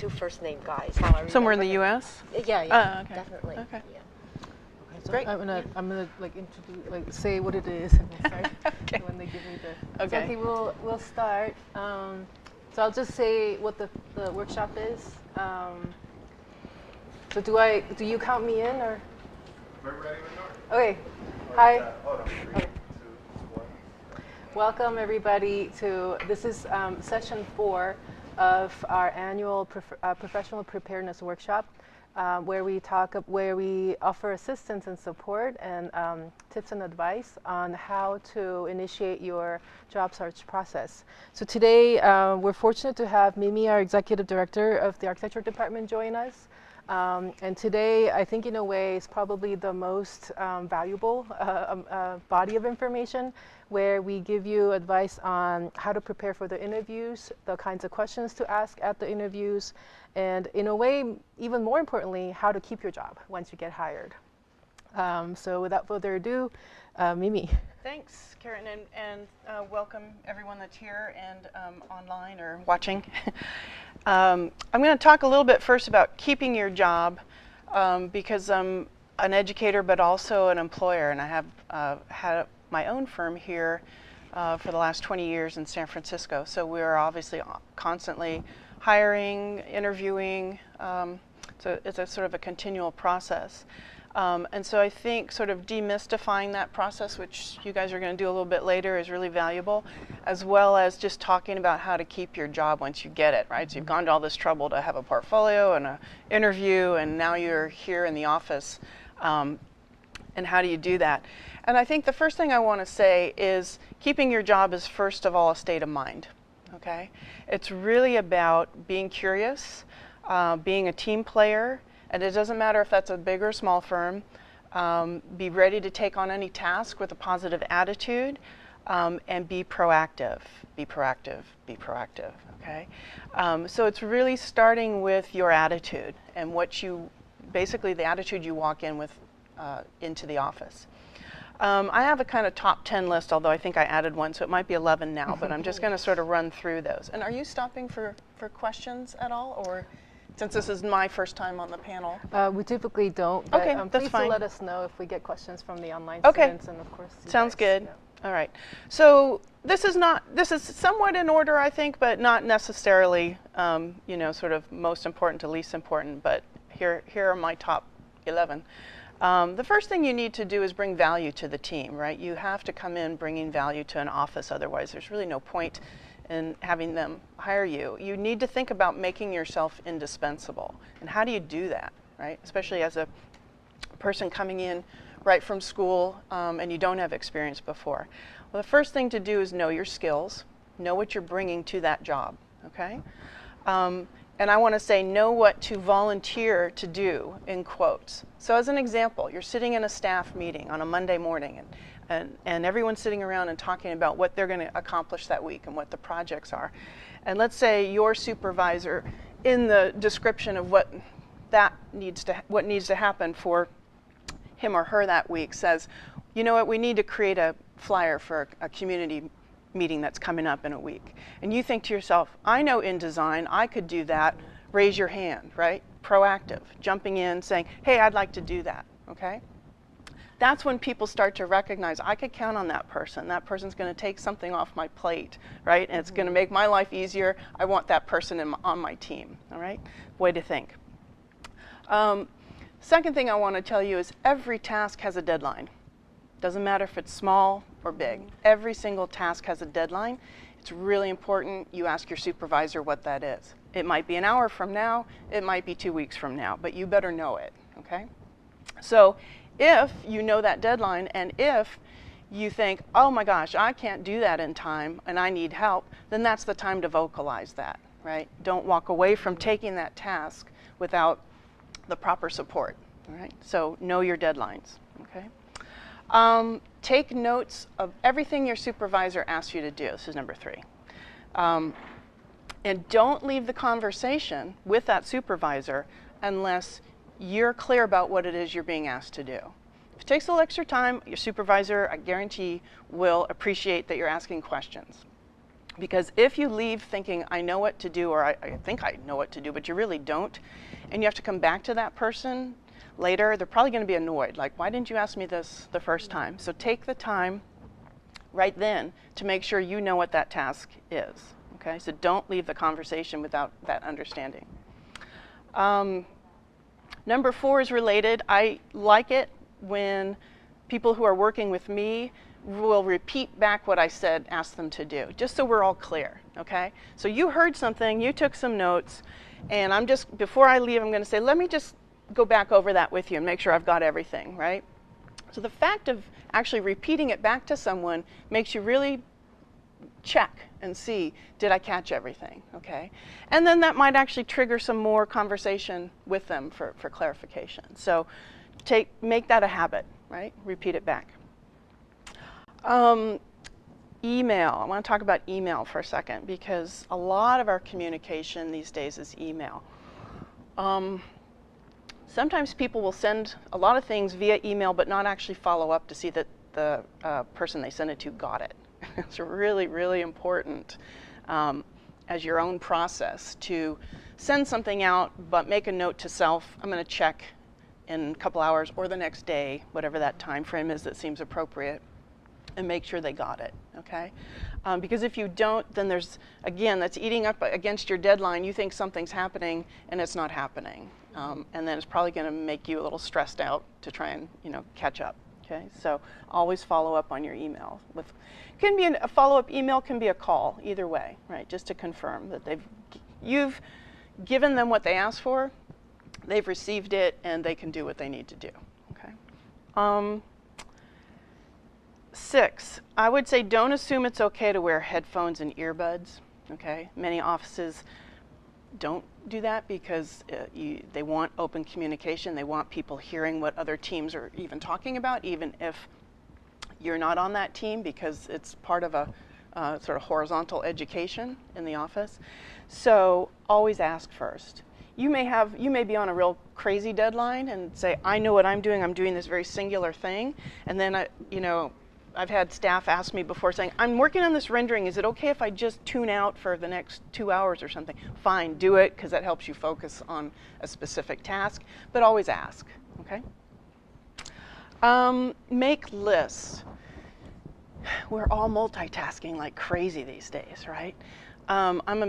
two first-name guys. How I Somewhere in the U.S.? Yeah, okay. definitely. Okay. Yeah. So Great. I'm gonna like introduce, like say what it is, and we'll start Okay. when they give me the. Okay. So, okay, we'll start. So I'll just say what the workshop is. So do you count me in or? We're ready to start. Okay. Hi. Hold on. 3, 2, 1. Welcome everybody to this is session 4 of our annual professional preparedness workshop, where we offer assistance and support and tips and advice on how to initiate your job search process. So today we're fortunate to have Mimi, our executive director of the architecture department, join us. And today, I think in a way, is probably the most valuable body of information, where we give you advice on how to prepare for the interviews, the kinds of questions to ask at the interviews, and in a way, even more importantly, how to keep your job once you get hired. So without further ado, Mimi. Thanks, Karen, and welcome everyone that's here and online or watching. I'm going to talk a little bit first about keeping your job, because I'm an educator but also an employer, and I have had my own firm here for the last 20 years in San Francisco. So we're obviously constantly hiring, interviewing, so it's a sort of a continual process. And so I think sort of demystifying that process, which you guys are going to do a little bit later, is really valuable, as well as just talking about how to keep your job once you get it, right? So you've gone to all this trouble to have a portfolio and an interview, and now you're here in the office, and how do you do that? And I think the first thing I want to say is keeping your job is first of all a state of mind, okay? It's really about being curious, being a team player. And it doesn't matter if that's a big or small firm. Be ready to take on any task with a positive attitude, and be proactive. Be proactive. Be proactive. Okay. So it's really starting with your attitude and basically the attitude you walk in with into the office. I have a kind of top 10 list, although I think I added one, so it might be 11 now. But I'm just going to sort of run through those. And are you stopping for questions at all, or? Since this is my first time on the panel. We typically don't, but okay, that's please fine. Let us know if we get questions from the online okay. students, and of course Sounds guys. good. Yeah. All right. So this is somewhat in order, I think, but not necessarily, sort of most important to least important, but here are my top 11. The first thing you need to do is bring value to the team, right? You have to come in bringing value to an office, otherwise there's really no point in having them hire you. You need to think about making yourself indispensable. And how do you do that, right? Especially as a person coming in right from school, and you don't have experience before. Well, the first thing to do is know your skills, know what you're bringing to that job, okay? And I want to say know what to volunteer to do, in quotes. So as an example, you're sitting in a staff meeting on a Monday morning, and everyone's sitting around and talking about what they're going to accomplish that week and what the projects are. And let's say your supervisor, in the description of what needs to happen for him or her that week, says, you know what, we need to create a flyer for a community meeting that's coming up in a week. And you think to yourself, I know InDesign, I could do that. Raise your hand, right? Proactive, jumping in, saying, hey, I'd like to do that, okay? That's when people start to recognize I could count on that person. That person's going to take something off my plate, right? And it's going to make my life easier. I want that person on my team, all right? Way to think. Second thing I want to tell you is every task has a deadline. Doesn't matter if it's small or big. Every single task has a deadline. It's really important you ask your supervisor what that is. It might be an hour from now. It might be 2 weeks from now, but you better know it, okay? So if you know that deadline, and if you think, oh my gosh, I can't do that in time and I need help, then that's the time to vocalize that, right? Don't walk away from taking that task without the proper support, all right? So know your deadlines, okay? Take notes of everything your supervisor asks you to do. This is number 3. And don't leave the conversation with that supervisor unless you're clear about what it is you're being asked to do. If it takes a little extra time, your supervisor, I guarantee, will appreciate that you're asking questions. Because if you leave thinking, I know what to do, or I think I know what to do, but you really don't, and you have to come back to that person later, they're probably going to be annoyed. Like, why didn't you ask me this the first time? So take the time right then to make sure you know what that task is. Okay, so don't leave the conversation without that understanding. Number 4 is related. I like it when people who are working with me will repeat back what I said, ask them to do, just so we're all clear, okay? So you heard something, you took some notes, and I'm just, before I leave, I'm going to say, let me just go back over that with you and make sure I've got everything, right? So the fact of actually repeating it back to someone makes you really check and see, did I catch everything, okay? And then that might actually trigger some more conversation with them for clarification. So make that a habit, right? Repeat it back. Email. I want to talk about email for a second because a lot of our communication these days is email. Sometimes people will send a lot of things via email but not actually follow up to see that the person they send it to got it. It's really, really important as your own process to send something out but make a note to self, I'm going to check in a couple hours or the next day, whatever that time frame is that seems appropriate, and make sure they got it, okay? Because if you don't, then there's, again, that's eating up against your deadline. You think something's happening, and it's not happening. And then it's probably going to make you a little stressed out to try and, catch up, okay? So always follow up on your email. Can be a follow-up email, can be a call, either way, right? Just to confirm that you've given them what they asked for, they've received it, and they can do what they need to do, okay? 6, I would say don't assume it's okay to wear headphones and earbuds, okay? Many offices don't do that because they want open communication. They want people hearing what other teams are even talking about, even if you're not on that team, because it's part of a sort of horizontal education in the office. So always ask first. You may be on a real crazy deadline and say, I know what I'm doing this very singular thing, and then I've had staff ask me before saying, I'm working on this rendering. Is it okay if I just tune out for the next 2 hours or something? Fine, do it, because that helps you focus on a specific task. But always ask, okay? Make lists. We're all multitasking like crazy these days, right? I'm a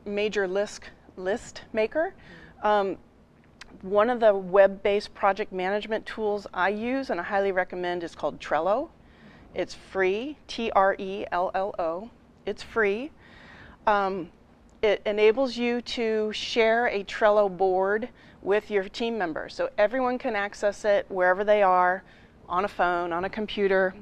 major list maker. One of the web-based project management tools I use and I highly recommend is called Trello. It's free, Trello. It's free. It enables you to share a Trello board with your team members. So everyone can access it wherever they are, on a phone, on a computer,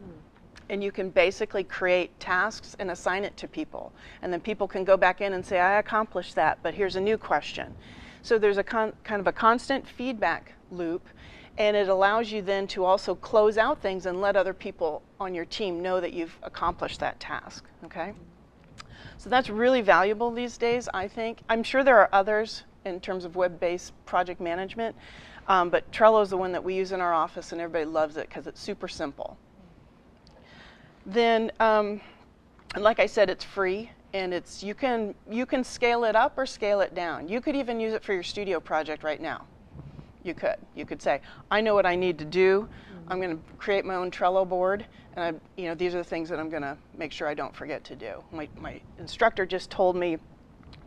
and you can basically create tasks and assign it to people. And then people can go back in and say, I accomplished that, but here's a new question. So there's a kind of a constant feedback loop. And it allows you then to also close out things and let other people on your team know that you've accomplished that task, okay? So that's really valuable these days, I think. I'm sure there are others in terms of web-based project management, but Trello is the one that we use in our office, and everybody loves it because it's super simple. Then, like I said, it's free, and you can scale it up or scale it down. You could even use it for your studio project right now. You could say, I know what I need to do. I'm going to create my own Trello board, and these are the things that I'm going to make sure I don't forget to do. My instructor just told me,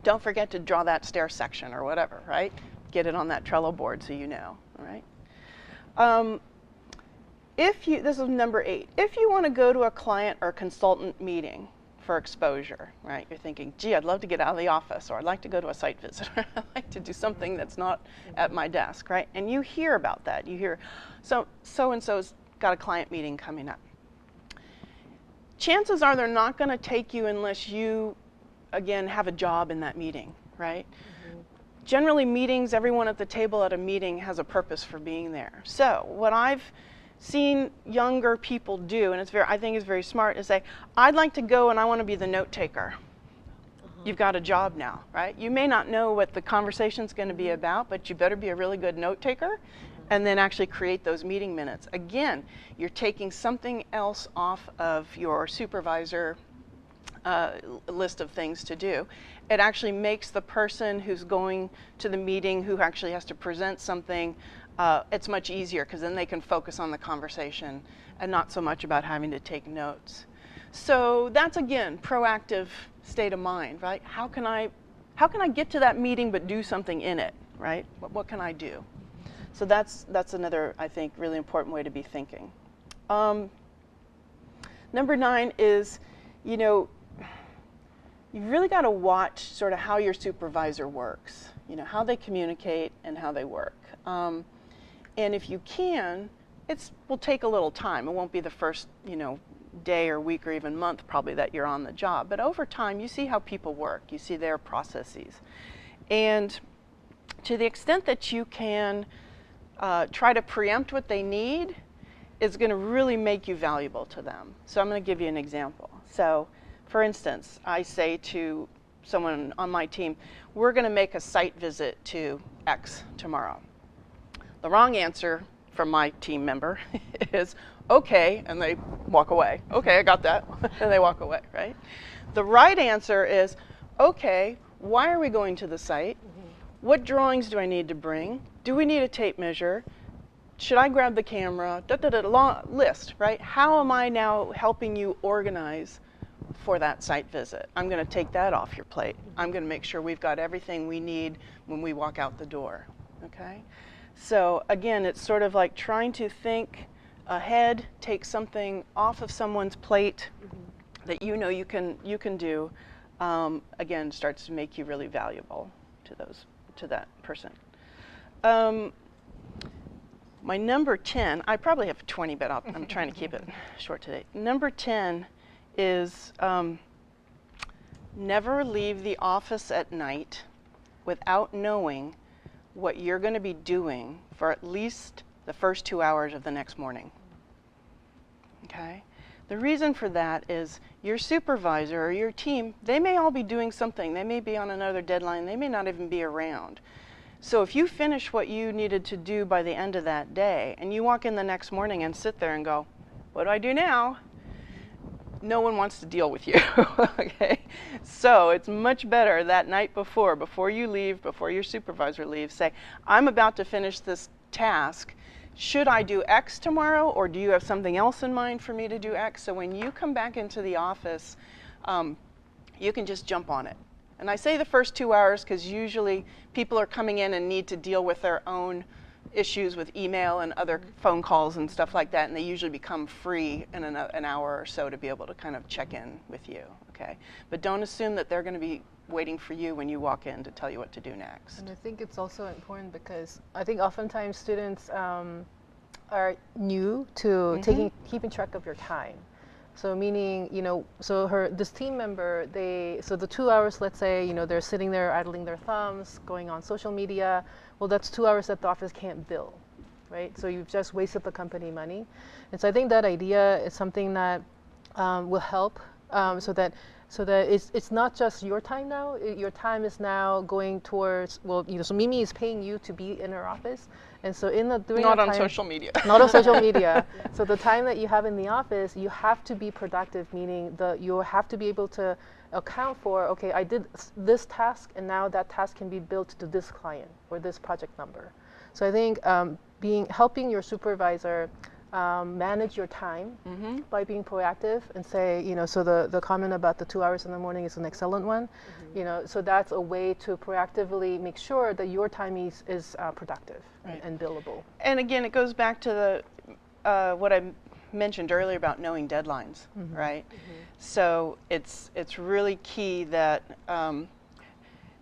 don't forget to draw that stair section or whatever, right? Get it on that Trello board so you know, all right? This is number 8. If you want to go to a client or consultant meeting for exposure, right? You're thinking, gee, I'd love to get out of the office, or I'd like to go to a site visit, or I'd like to do something that's not at my desk, right? And you hear about that. You hear, so-and-so's got a client meeting coming up. Chances are they're not going to take you unless you, again, have a job in that meeting, right? Generally, meetings, everyone at the table at a meeting has a purpose for being there. So what I've seen younger people do, and I think it's very smart, is say, I'd like to go and I want to be the note taker. You've got a job now, right? You may not know what the conversation's going to be about, but you better be a really good note taker and then actually create those meeting minutes. Again, you're taking something else off of your supervisor list of things to do. It actually makes the person who's going to the meeting, who actually has to present something, it's much easier because then they can focus on the conversation and not so much about having to take notes. So that's, again, proactive state of mind, right? How can I get to that meeting but do something in it, right? What can I do? So that's another, I think, really important way to be thinking. Number 9 is, you've really got to watch sort of how your supervisor works, how they communicate and how they work. And if you can, will take a little time. It won't be the first, day or week or even month probably that you're on the job. But over time, you see how people work. You see their processes. And to the extent that you can try to preempt what they need, is going to really make you valuable to them. So I'm going to give you an example. So for instance, I say to someone on my team, we're going to make a site visit to X tomorrow. The wrong answer from my team member is, okay, and they walk away. Okay, I got that, and they walk away, right? The right answer is, okay, why are we going to the site? What drawings do I need to bring? Do we need a tape measure? Should I grab the camera? Long list, right? How am I now helping you organize for that site visit? I'm going to take that off your plate. I'm going to make sure we've got everything we need when we walk out the door, okay? So again, it's sort of like trying to think ahead, take something off of someone's plate that you can do. Again, starts to make you really valuable to that person. My number 10, I probably have 20, but I'm trying to keep it short today. Number 10 is never leave the office at night without knowing what you're going to be doing for at least the first 2 hours of the next morning. Okay? The reason for that is your supervisor or your team, they may all be doing something. They may be on another deadline. They may not even be around. So if you finish what you needed to do by the end of that day, and you walk in the next morning and sit there and go, what do I do now? No one wants to deal with you, okay? So it's much better that night before you leave, before your supervisor leaves, say, I'm about to finish this task. Should I do X tomorrow, or do you have something else in mind for me to do X? So when you come back into the office, you can just jump on it. And I say the first 2 hours because usually people are coming in and need to deal with their own issues with email and other phone calls and stuff like that, and they usually become free in an hour or so to be able to kind of check in with you, okay? But don't assume that they're going to be waiting for you when you walk in to tell you what to do next. And I think it's also important because I think oftentimes students are new to keeping track of your time. So meaning, this team member, so the 2 hours, let's say, they're sitting there idling their thumbs, going on social media. Well, that's 2 hours that the office can't bill, right? So you've just wasted the company money. And so I think that idea is something that will help so that it's not just your time now. Your time is now going towards, so Mimi is paying you to be in her office. And so not on social media. Not on social media. So the time that you have in the office, you have to be productive, meaning you have to be able to account for, okay, I did this task, and now that task can be built to this client or this project number. So I think helping your supervisor manage your time by being proactive and say, so the comment about the 2 hours in the morning is an excellent one. So that's a way to proactively make sure that your time is productive and billable. And again, it goes back to what I mentioned earlier about knowing deadlines, right? So it's really key that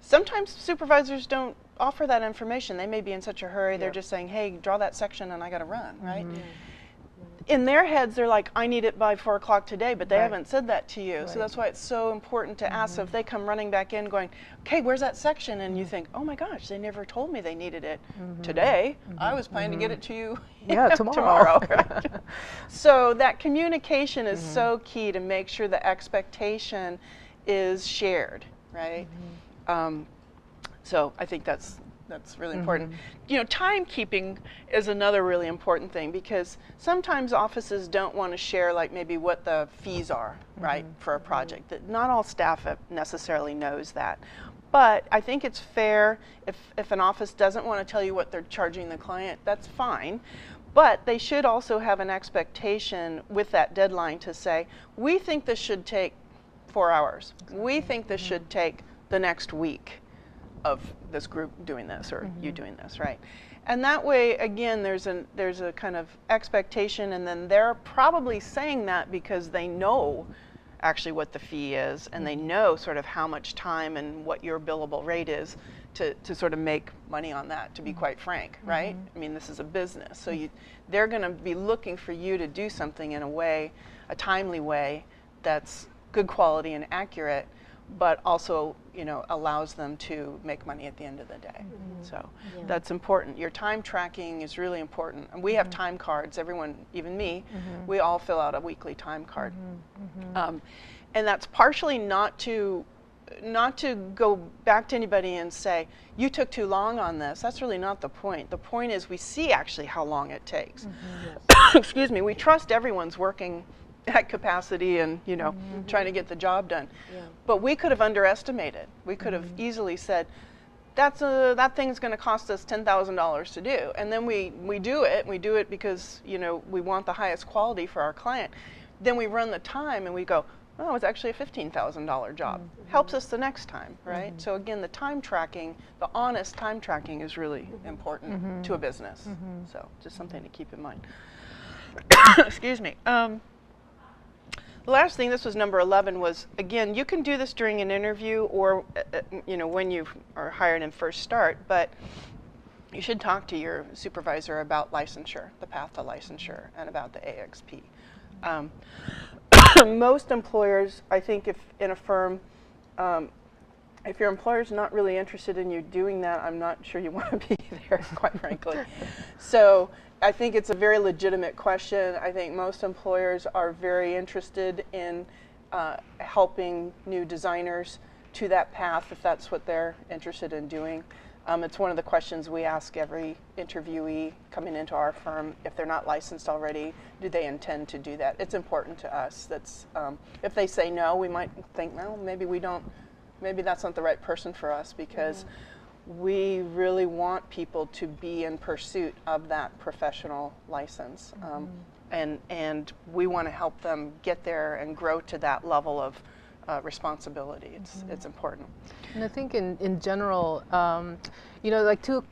sometimes supervisors don't offer that information. They may be in such a hurry, they're just saying, hey, draw that section and I got to run, right? In their heads, they're like, I need it by 4 o'clock today, but they haven't said that to you. So that's why it's so important to ask. So if they come running back in going, okay, where's that section? And you think, oh my gosh, they never told me they needed it today. I was planning to get it to you tomorrow. Right? So that communication is so key to make sure the expectation is shared, right? So I think that's That's really important. You know, timekeeping is another really important thing, because sometimes offices don't want to share like maybe what the fees are, right, for a project. That not all staff necessarily knows that. But I think it's fair if an office doesn't want to tell you what they're charging the client, that's fine. But they should also have an expectation with that deadline to say, we think this should take 4 hours. We think this should take the next week of this group doing this, or you doing this, right? And that way, again, there's a kind of expectation, and then they're probably saying that because they know actually what the fee is, and they know sort of how much time and what your billable rate is to sort of make money on that, to be quite frank, right? I mean, this is a business, so they're going to be looking for you to do something in a way, a timely way, that's good quality and accurate, but also, you know, allows them to make money at the end of the day. So that's important. Your time tracking is really important. And we have time cards. Everyone, even me, we all fill out a weekly time card. And that's partially not to go back to anybody and say, you took too long on this. That's really not the point. The point is we see actually how long it takes. Excuse me. We trust everyone's working at capacity and, you know, trying to get the job done. But we could have underestimated. We could have easily said, that thing's going to cost us $10,000 to do. And then we do it. We do it because, you know, we want the highest quality for our client. Then we run the time and we go, oh, it's actually a $15,000 job. Helps us the next time, right? So again, the time tracking, the honest time tracking is really important to a business. So just something to keep in mind. Excuse me. The last thing, this was number 11, was, again, you can do this during an interview or, you know, when you are hired and first start, but you should talk to your supervisor about licensure, the path to licensure, and about the AXP. Most employers, I think, if in a firm, if your employer's not really interested in you doing that, I'm not sure you want to be there, quite frankly. So I think it's a very legitimate question. I think most employers are very interested in helping new designers to that path, if that's what they're interested in doing. It's one of the questions we ask every interviewee coming into our firm. If they're not licensed already, do they intend to do that? It's important to us. That's if they say no, we might think, well, maybe we don't, maybe that's not the right person for us, because we really want people to be in pursuit of that professional license. And we want to help them get there and grow to that level of responsibility. It's important. And I think in general, you know, like two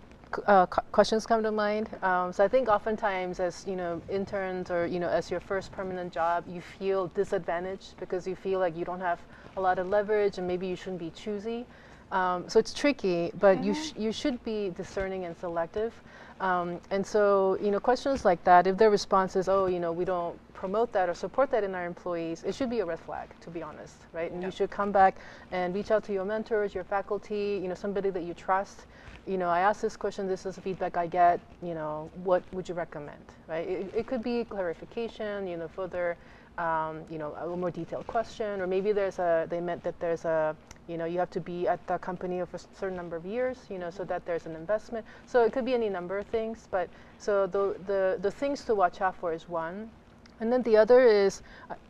questions come to mind. So I think oftentimes as, you know, interns or, you know, as your first permanent job, you feel disadvantaged because you feel like you don't have a lot of leverage and maybe you shouldn't be choosy. So it's tricky, but you should be discerning and selective. And so, you know, questions like that, if their response is, oh, you know, we don't promote that or support that in our employees, it should be a red flag, to be honest, right? And you should come back and reach out to your mentors, your faculty, you know, somebody that you trust. You know, I asked this question, this is the feedback I get, you know, what would you recommend, right? It could be clarification, you know, further, you know, a more detailed question, or maybe they meant that there's a, you know, you have to be at the company for a certain number of years, you know, so that there's an investment. So it could be any number of things, but so the things to watch out for is one. And then the other is,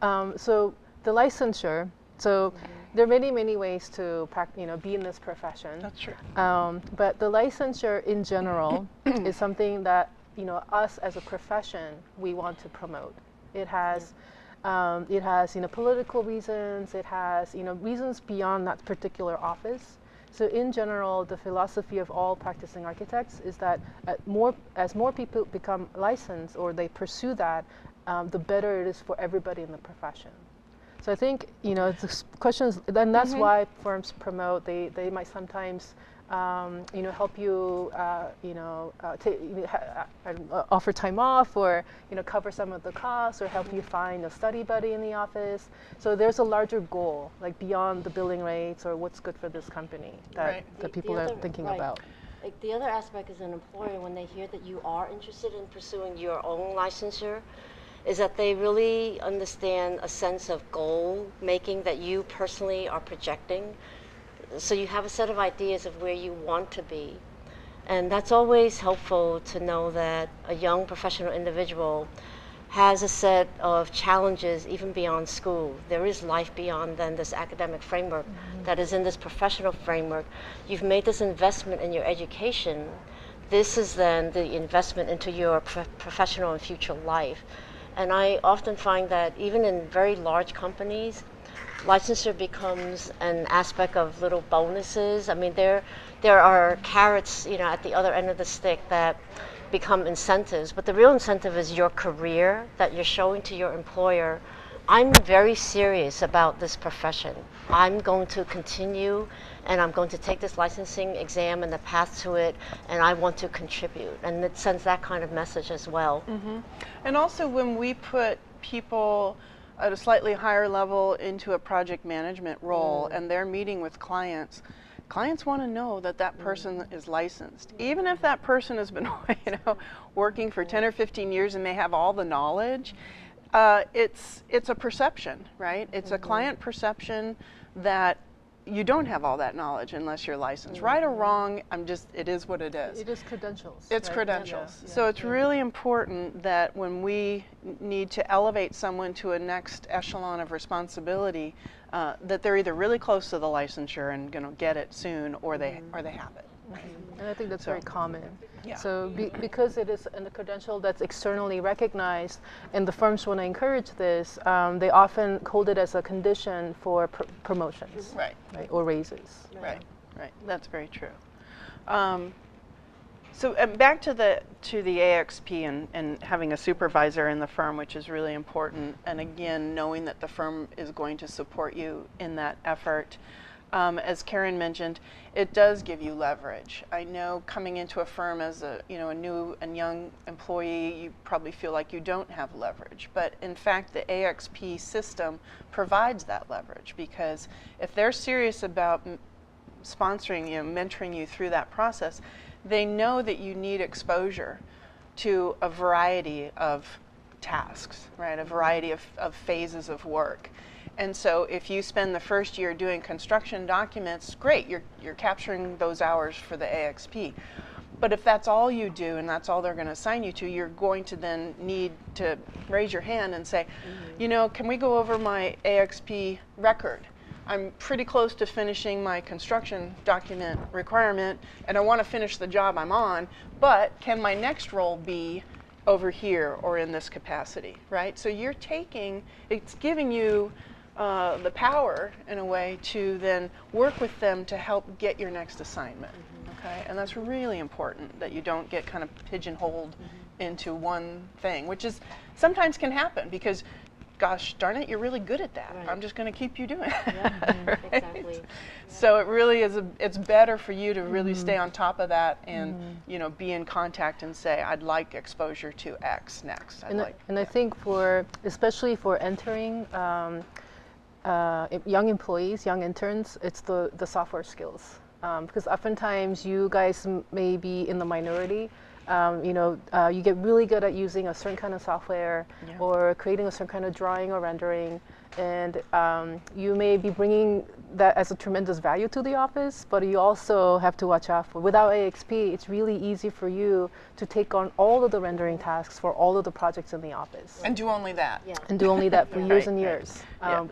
so the licensure. So there are many, many ways to you know, be in this profession. That's true. But the licensure in general is something that, you know, us as a profession, we want to promote. It has, you know, political reasons. It has, you know, reasons beyond that particular office. So in general, the philosophy of all practicing architects is that as more people become licensed or they pursue that, the better it is for everybody in the profession. So I think, you know, it's questions, and that's why firms promote. They might sometimes, you know, help you, you know, offer time off, or, you know, cover some of the costs, or help you find a study buddy in the office. So there's a larger goal, like beyond the billing rates or what's good for this company that people are thinking about. Like the other aspect as an employer, when they hear that you are interested in pursuing your own licensure, is that they really understand a sense of goal making that you personally are projecting. So you have a set of ideas of where you want to be. And that's always helpful to know that a young professional individual has a set of challenges even beyond school. There is life beyond then this academic framework that is in this professional framework. You've made this investment in your education. This is then the investment into your professional and future life. And I often find that even in very large companies, licensure becomes an aspect of little bonuses. I mean, there are carrots, at the other end of the stick that become incentives, but the real incentive is your career that you're showing to your employer. I'm very serious about this profession. I'm going to continue, and I'm going to take this licensing exam and the path to it, and I want to contribute. And it sends that kind of message as well. And also when we put people at a slightly higher level into a project management role and they're meeting with clients want to know that that person is licensed. Even if that person has been working for 10 or 15 years and they have all the knowledge, it's a perception, right? It's a client perception that you don't have all that knowledge unless you're licensed. Right or wrong, it is what it is. It is credentials. It's right? credentials. Yeah. So it's really important that when we need to elevate someone to a next echelon of responsibility, that they're either really close to the licensure and going to get it soon, or they have it. And I think that's very common. Yeah. So because it is a credential that's externally recognized, and the firms want to encourage this, they often hold it as a condition for promotions, Right. or raises. Right. That's very true. So back to the AXP and having a supervisor in the firm, which is really important, and again, knowing that the firm is going to support you in that effort. As Karen mentioned, it does give you leverage. I know coming into a firm as a new and young employee, you probably feel like you don't have leverage, but in fact the AXP system provides that leverage, because if they're serious about sponsoring you, mentoring you through that process, they know that you need exposure to a variety of tasks, right? A variety of phases of work. And so if you spend the first year doing construction documents, great, you're capturing those hours for the AXP. But if that's all you do and that's all they're going to assign you to, you're going to then need to raise your hand and say, can we go over my AXP record? I'm pretty close to finishing my construction document requirement, and I want to finish the job I'm on, but can my next role be over here or in this capacity, right? So it's giving you the power, in a way, to then work with them to help get your next assignment, okay? And that's really important, that you don't get kind of pigeonholed into one thing, which is sometimes can happen because, gosh darn it, you're really good at that. Right. I'm just going to keep you doing it. Yeah, right? exactly. So it really is, it's better for you to really stay on top of that and, be in contact and say, I'd like exposure to X next. I think especially for entering young employees, young interns, it's the software skills. Because oftentimes you guys may be in the minority. You get really good at using a certain kind of software or creating a certain kind of drawing or rendering, and you may be bringing that as a tremendous value to the office, but you also have to watch out for, without AXP, it's really easy for you to take on all of the rendering tasks for all of the projects in the office. And do only that. Yeah. And do only that for years and years. Yeah,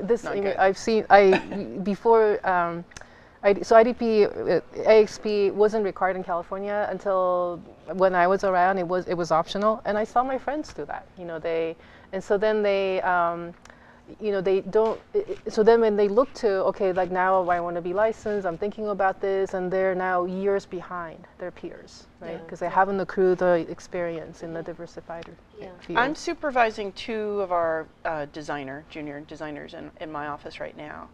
IDP, AXP wasn't required in California until when I was around. It was optional, and I saw my friends do that. So then when they look to, okay, like now I want to be licensed, I'm thinking about this, and they're now years behind their peers, right? Because they haven't accrued the experience in the diversified field. I'm supervising two of our junior designers in my office right now.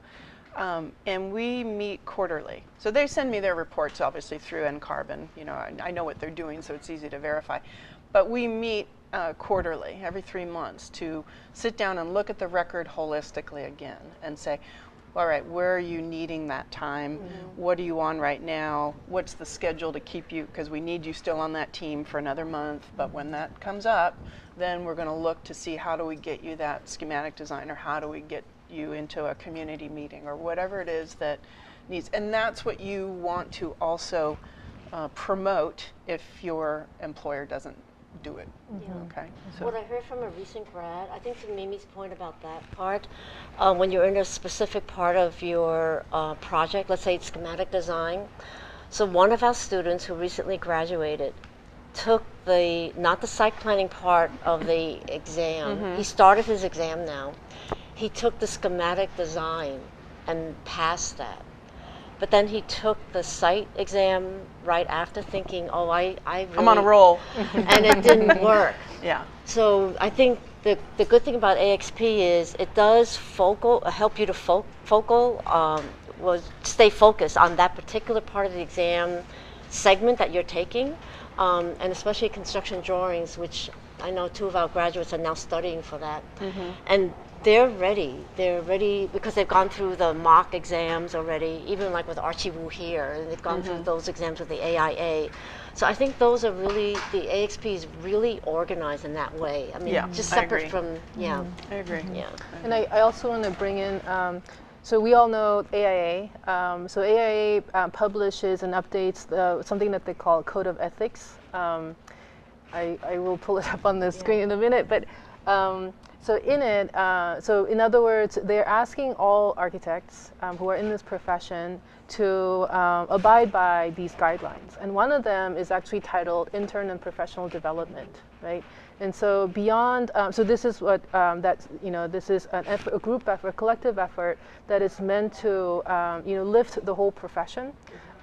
And we meet quarterly. So they send me their reports, obviously, through NCarbon. I know what they're doing, so it's easy to verify. But we meet quarterly, every 3 months, to sit down and look at the record holistically again and say, all right, where are you needing that time? What are you on right now? What's the schedule to keep you, because we need you still on that team for another month, but when that comes up, then we're going to look to see how do we get you that schematic design, or how do we get you into a community meeting, or whatever it is that needs. And that's what you want to also promote if your employer doesn't do it. Okay. So What I heard from a recent grad, I think to Mimi's point about that part, when you're in a specific part of your project, let's say it's schematic design. So one of our students who recently graduated took not the site planning part of the exam. He started his exam now. He took the schematic design and passed that. But then he took the site exam right after, thinking, oh, I'm on a roll. And it didn't work. Yeah. So I think the good thing about AXP is it does help you to stay focused on that particular part of the exam segment that you're taking, and especially construction drawings, which I know 2 of our graduates are now studying for that. And they're ready because they've gone through the mock exams already, even like with Archie Wu here, and they've gone through those exams with the AIA. So I think those are really, the AXP is really organized in that way. I mean, just separate from, I agree. Yeah. And I also want to bring in, so we all know AIA. So AIA publishes and updates something that they call Code of Ethics. I will pull it up on the screen in a minute, but so in it, so in other words, they're asking all architects who are in this profession to abide by these guidelines. And one of them is actually titled Intern and Professional Development, right? And so beyond, so this is what, this is a group effort, a collective effort that is meant to, lift the whole profession.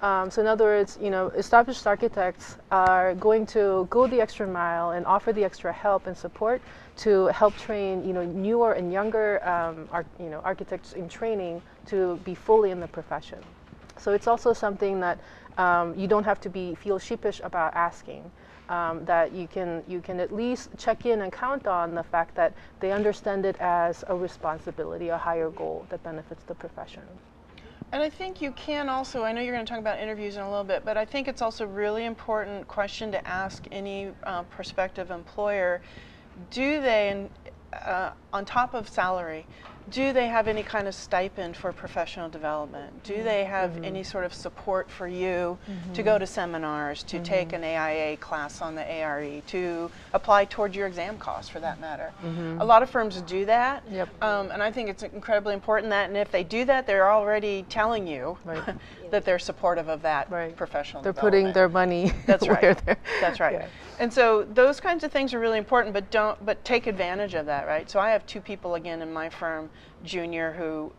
So in other words, established architects are going to go the extra mile and offer the extra help and support to help train, newer and younger, architects in training to be fully in the profession. So it's also something that you don't have to feel sheepish about asking. That you can at least check in and count on the fact that they understand it as a responsibility, a higher goal that benefits the profession. And I think you can also, I know you're going to talk about interviews in a little bit, but I think it's also a really important question to ask any prospective employer. Do they, on top of salary, do they have any kind of stipend for professional development? Do they have any sort of support for you to go to seminars, to take an AIA class on the ARE, to apply towards your exam costs for that matter? A lot of firms do that, and I think it's incredibly important that, and if they do that, they're already telling you that they're supportive of that professional They're development. putting their money That's where right. they're That's right. Yeah. And so those kinds of things are really important, but take advantage of that, right? So I have 2 people again in my firm, junior, who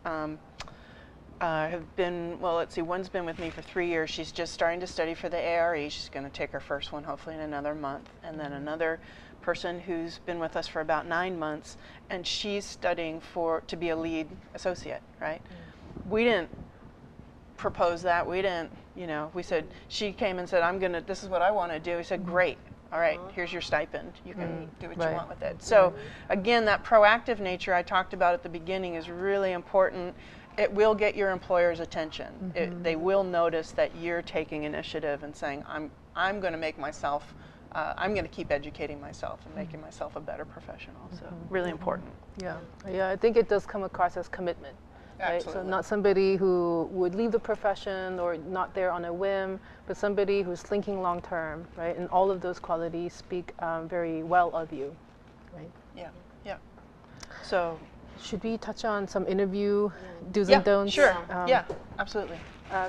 have been, well, let's see, one's been with me for 3 years. She's just starting to study for the ARE. She's going to take her first one hopefully in another month. And then another person who's been with us for about 9 months, and she's studying to be a lead associate, right? We didn't propose that. We didn't, we said, she came and said, this is what I want to do. We said, great. All right, here's your stipend. You can do what you want with it. So again, that proactive nature I talked about at the beginning is really important. It will get your employer's attention. They will notice that you're taking initiative and saying, I'm going to make myself, I'm going to keep educating myself and making myself a better professional. So really important. Yeah, I think it does come across as commitment. Right? So not somebody who would leave the profession or not there on a whim, but somebody who's thinking long term, right? And all of those qualities speak very well of you, right? Yeah. So should we touch on some interview do's and don'ts? Sure. Yeah, absolutely.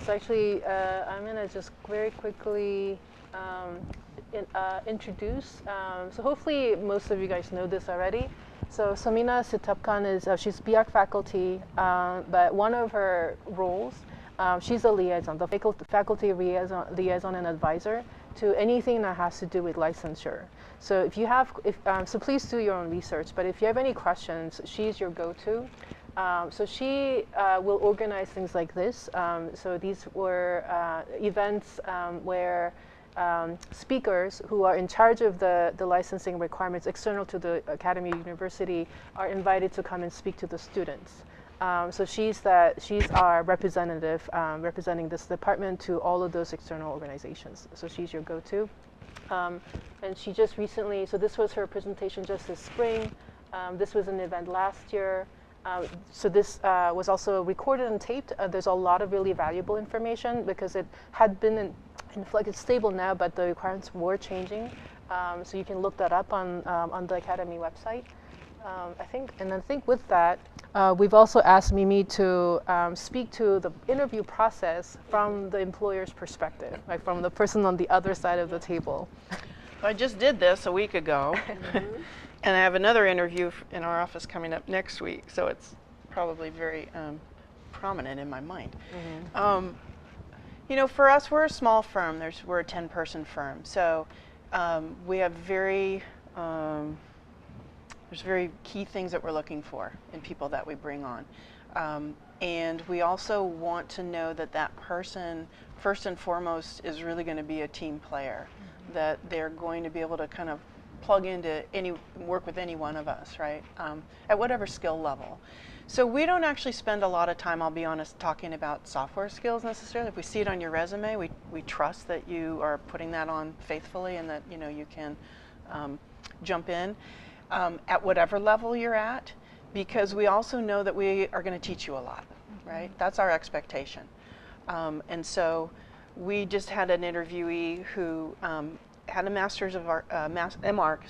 So actually, I'm going to just very quickly introduce. So hopefully most of you guys know this already. So Samina Sitapkan she's BArch faculty, but one of her roles, she's a liaison, the faculty liaison and advisor to anything that has to do with licensure. So if you have, so please do your own research, but if you have any questions, she's your go-to. So she will organize things like this. So these were events where speakers who are in charge of the licensing requirements external to the academy or university are invited to come and speak to the students. So she's our representative representing this department to all of those external organizations. So she's your go-to. And she just recently, so this was her presentation just this spring. This was an event last year. So this was also recorded and taped. There's a lot of really valuable information because it had been it's stable now, but the requirements were changing. So you can look that up on the Academy website. I think with that, we've also asked Mimi to speak to the interview process from the employer's perspective, like from the person on the other side of the table. I just did this a week ago, and I have another interview in our office coming up next week, so it's probably very prominent in my mind. You know, for us, we're a small firm. We're a 10-person firm, so we have there's very key things that we're looking for in people that we bring on. And we also want to know that that person, first and foremost, is really going to be a team player, that they're going to be able to kind of plug into work with any one of us, right, at whatever skill level. So we don't actually spend a lot of time, I'll be honest, talking about software skills necessarily. If we see it on your resume, we trust that you are putting that on faithfully and that you can jump in at whatever level you're at, because we also know that we are going to teach you a lot, right? That's our expectation. And so we just had an interviewee who had a master's of art, MArch,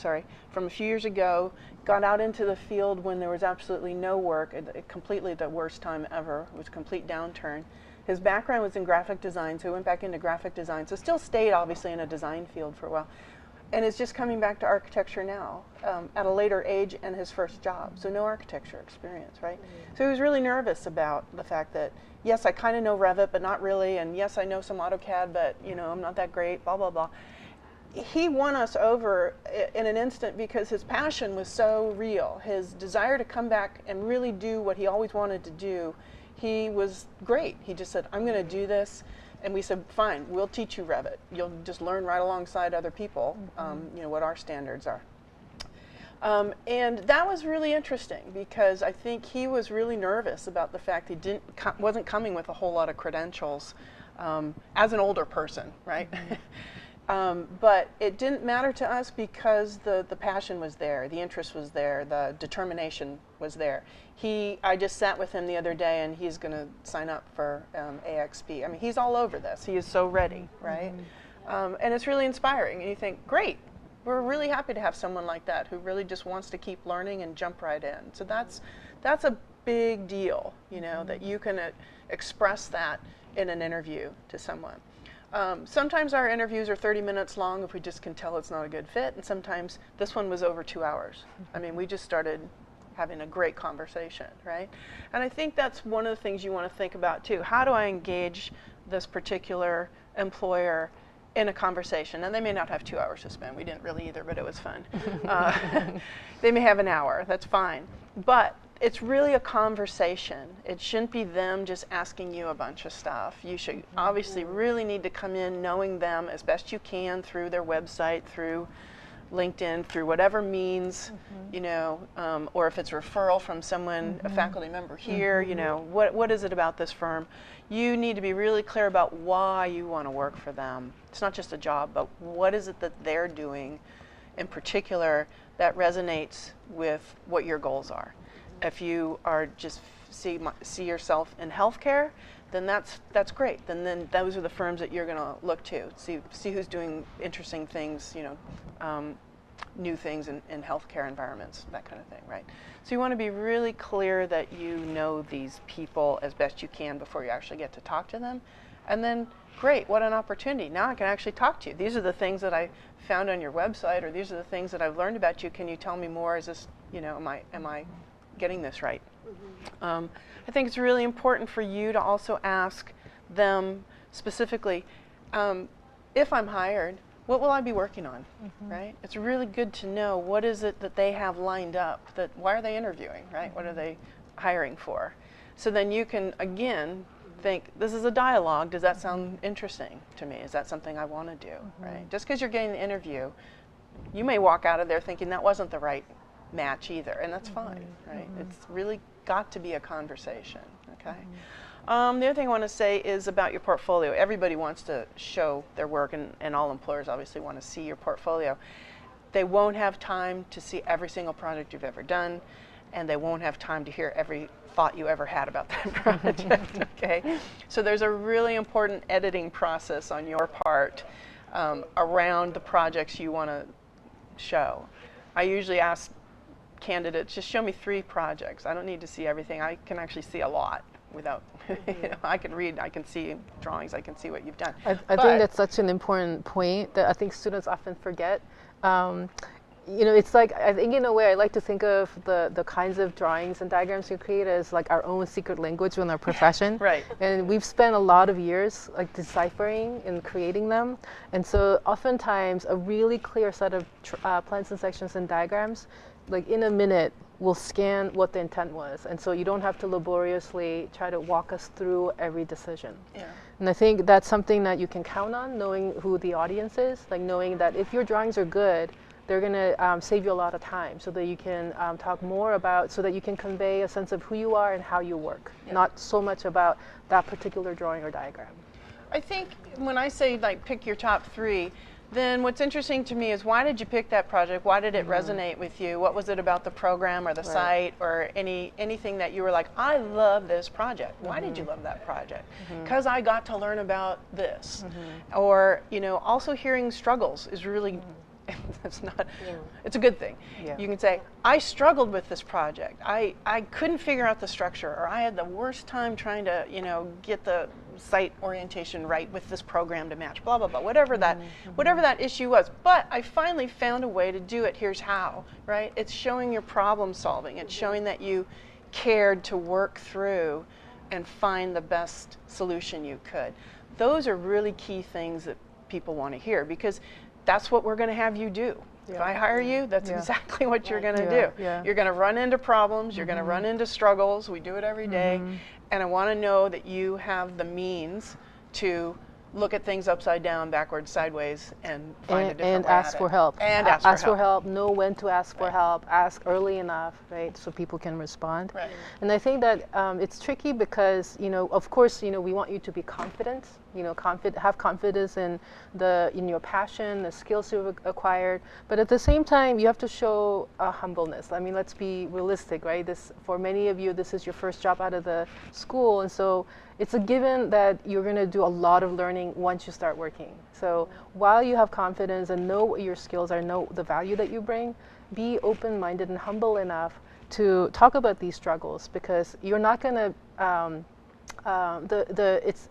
from a few years ago, got out into the field when there was absolutely no work, completely the worst time ever. It was a complete downturn. His background was in graphic design, so he went back into graphic design, so still stayed obviously in a design field for a while, and is just coming back to architecture now at a later age and his first job, so no architecture experience, right? So he was really nervous about the fact that, yes, I kind of know Revit, but not really, and yes, I know some AutoCAD, but I'm not that great, blah, blah, blah. He won us over in an instant because his passion was so real. His desire to come back and really do what he always wanted to do, he was great. He just said, I'm going to do this. And we said, fine, we'll teach you Revit. You'll just learn right alongside other people, what our standards are. And that was really interesting because I think he was really nervous about the fact he wasn't coming with a whole lot of credentials as an older person, right? But it didn't matter to us because the passion was there, the interest was there, the determination was there. I just sat with him the other day, and he's going to sign up for AXP. I mean, he's all over this. He is so ready, right? And it's really inspiring. And you think, great, we're really happy to have someone like that who really just wants to keep learning and jump right in. So that's a big deal, that you can express that in an interview to someone. Sometimes our interviews are 30 minutes long if we just can tell it's not a good fit, and sometimes this one was over 2 hours. I mean, we just started having a great conversation, right? And I think that's one of the things you want to think about too. How do I engage this particular employer in a conversation? And they may not have 2 hours to spend. We didn't really either, but it was fun. They may have an hour. That's fine. But it's really a conversation. It shouldn't be them just asking you a bunch of stuff. You should obviously really need to come in knowing them as best you can through their website, through LinkedIn, through whatever means, or if it's a referral from someone, a faculty member here, what is it about this firm? You need to be really clear about why you want to work for them. It's not just a job, but what is it that they're doing in particular that resonates with what your goals are. If you are just see yourself in healthcare, then that's great. Then those are the firms that you're going to look to. See who's doing interesting things, new things in healthcare environments, that kind of thing, right? So you want to be really clear that you know these people as best you can before you actually get to talk to them. And then, great, what an opportunity. Now I can actually talk to you. These are the things that I found on your website, or these are the things that I've learned about you. Can you tell me more? Is this, am I getting this right? I think it's really important for you to also ask them specifically, if I'm hired, what will I be working on, right? It's really good to know what is it that they have lined up, why are they interviewing, right? What are they hiring for? So then you can, again, think, this is a dialogue, does that sound interesting to me? Is that something I want to do, right? Just because you're getting the interview, you may walk out of there thinking that wasn't the right match either, and that's fine, right? It's really got to be a conversation, okay? The other thing I want to say is about your portfolio. Everybody wants to show their work, and all employers obviously want to see your portfolio. They won't have time to see every single project you've ever done, and they won't have time to hear every thought you ever had about that project. Okay, so there's a really important editing process on your part around the projects you want to show. I usually ask candidates, just show me 3 projects. I don't need to see everything. I can actually see a lot without, you know, I can read, I can see drawings, I can see what you've done. I think that's such an important point that I think students often forget. You know, it's like, I think in a way I like to think of the kinds of drawings and diagrams we create as like our own secret language in our profession. Right. And we've spent a lot of years like deciphering and creating them. And so oftentimes a really clear set of plans and sections and diagrams, like in a minute, will scan what the intent was. And so you don't have to laboriously try to walk us through every decision. Yeah. And I think that's something that you can count on, knowing who the audience is, like knowing that if your drawings are good, they're going to save you a lot of time so that you can talk more about, so that you can convey a sense of who you are and how you work, not so much about that particular drawing or diagram. I think when I say like pick your top 3, then what's interesting to me is why did you pick that project? Why did it resonate with you? What was it about the program or the site or anything that you were like, I love this project. Why did you love that project? Because I got to learn about this. Or, you know, also hearing struggles is really it's not, it's a good thing. Yeah. You can say, I struggled with this project. I couldn't figure out the structure, or I had the worst time trying to, you know, get the site orientation right with this program to match, blah, blah, blah, whatever that issue was. But I finally found a way to do it. Here's how, right? It's showing your problem solving. It's showing that you cared to work through and find the best solution you could. Those are really key things that people want to hear, because that's what we're going to have you do. If I hire you, that's exactly what you're going to do. You're going to run into problems, you're going to run into struggles. We do it every day. And I want to know that you have the means to look at things upside down, backwards, sideways, and find a different way and ask for help. And ask for help. Know when to ask for help. Ask early enough, right, so people can respond. Right. And I think that it's tricky because, you know, of course, you know, we want you to be confident. You know, have confidence in your passion, the skills you've acquired. But at the same time, you have to show humbleness. I mean, let's be realistic, right? For many of you, this is your first job out of the school, and so it's a given that you're going to do a lot of learning once you start working. So while you have confidence and know what your skills are, know the value that you bring, be open-minded and humble enough to talk about these struggles, because you're not going to.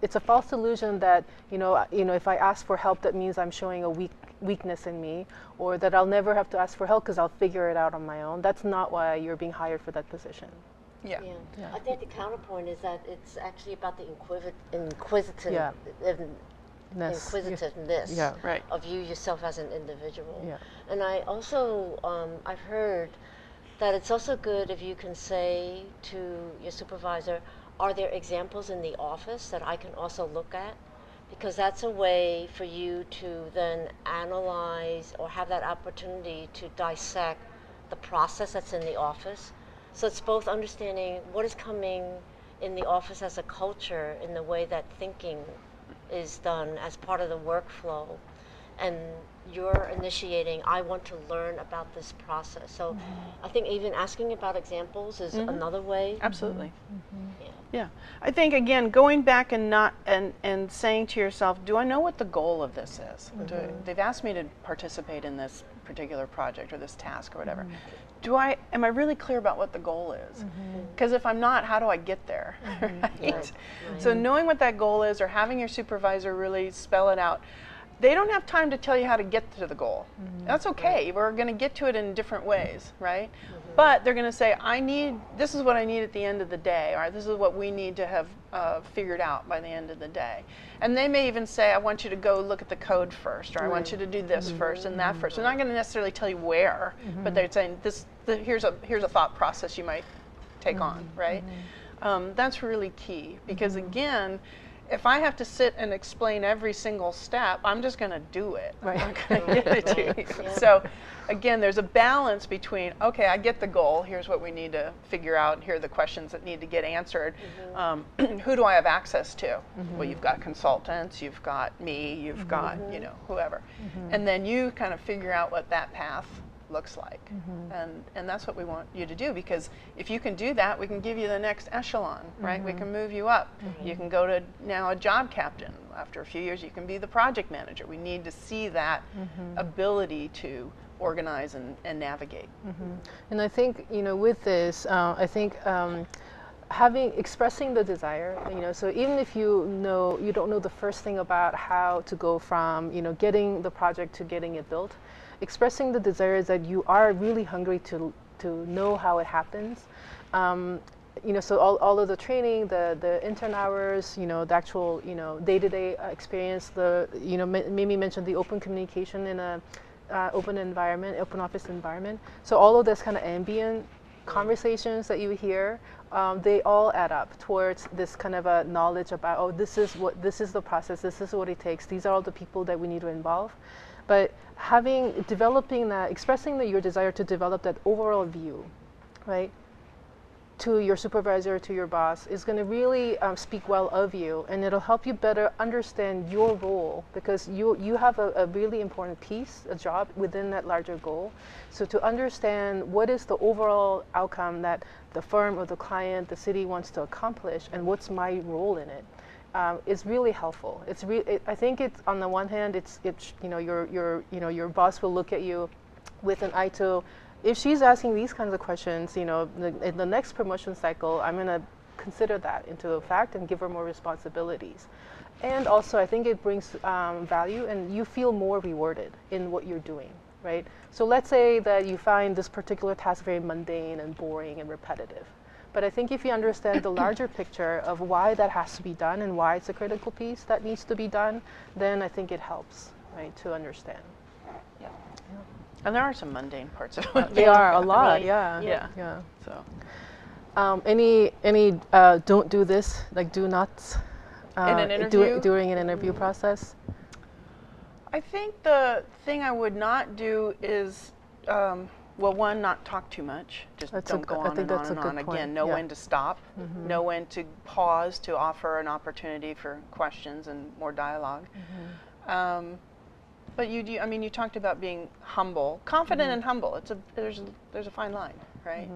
It's a false illusion that you know if I ask for help, that means I'm showing a weakness in me, or that I'll never have to ask for help because I'll figure it out on my own. That's not why you're being hired for that position. Yeah. I think the counterpoint is that it's actually about the inquisitiveness of you yourself as an individual. Yeah. And I also, I've heard that it's also good if you can say to your supervisor, are there examples in the office that I can also look at? Because that's a way for you to then analyze or have that opportunity to dissect the process that's in the office. So it's both understanding what is coming in the office as a culture in the way that thinking is done as part of the workflow, and you're initiating, I want to learn about this process. So I think even asking about examples is another way. Absolutely. Yeah. I think, again, going back and saying to yourself, do I know what the goal of this is? They've asked me to participate in this particular project or this task or whatever. Am I really clear about what the goal is? Because if I'm not, how do I get there? Right? So knowing what that goal is, or having your supervisor really spell it out. They don't have time to tell you how to get to the goal. That's okay. We're going to get to it in different ways, right? But they're going to say, this is what I need at the end of the day, or this is what we need to have figured out by the end of the day. And they may even say, I want you to go look at the code first, or I want you to do this first and that first. They're not going to necessarily tell you where, but they're saying, here's a thought process you might take on, right? That's really key, because again, if I have to sit and explain every single step, I'm just going to do it. Right. I'm not going to give it to you. So again, there's a balance between, okay, I get the goal, here's what we need to figure out, here are the questions that need to get answered. Who do I have access to? Well, you've got consultants, you've got me, you've got, whoever. And then you kind of figure out what that path looks like. And that's what we want you to do, because if you can do that, we can give you the next echelon, right? We can move you up. You can go to now a job captain. After a few years, you can be the project manager. We need to see that ability to organize and navigate. And I think, with this, I think expressing the desire, so even if you don't know the first thing about how to go from, getting the project to getting it built, expressing the desire is that you are really hungry to know how it happens. So all of the training, the intern hours, the actual, day-to-day experience, Mimi mentioned the open communication in a open environment, open office environment. So all of this kind of ambient conversations that you hear, they all add up towards this kind of a knowledge about, this is the process, this is what it takes, these are all the people that we need to involve. But developing that, expressing your desire to develop that overall view, right, to your supervisor, to your boss, is going to really speak well of you, and it'll help you better understand your role, because you have a really important piece, a job within that larger goal. So to understand what is the overall outcome that the firm or the client, the city wants to accomplish, and what's my role in it, is really helpful. I think it's, on the one hand, it's your boss will look at you with an eye to, if she's asking these kinds of questions, in the next promotion cycle, I'm going to consider that into fact and give her more responsibilities. And also, I think it brings value, and you feel more rewarded in what you're doing, right? So let's say that you find this particular task very mundane and boring and repetitive. But I think if you understand the larger picture of why that has to be done and why it's a critical piece that needs to be done, then I think it helps, right, to understand. And there are some mundane parts of it. They are a lot, Really? yeah. So, any don't do this, like do not in an interview? During an interview process? I think the thing I would not do is, one, not talk too much. Just don't go on and on and on. Again, know when to stop, know when to pause to offer an opportunity for questions and more dialogue. But you talked about being humble, confident and humble. There's a fine line, right?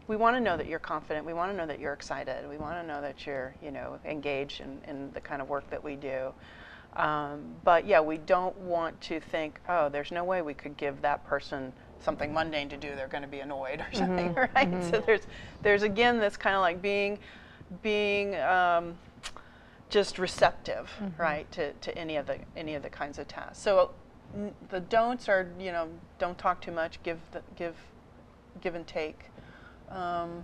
We want to know that you're confident. We want to know that you're excited. We want to know that you're, engaged in the kind of work that we do. But yeah, we don't want to think, oh, there's no way we could give that person something mundane to do. They're going to be annoyed or something, right? So there's again this kind of like being just receptive, right, to any of the kinds of tasks. So the don'ts are, don't talk too much, give and take. And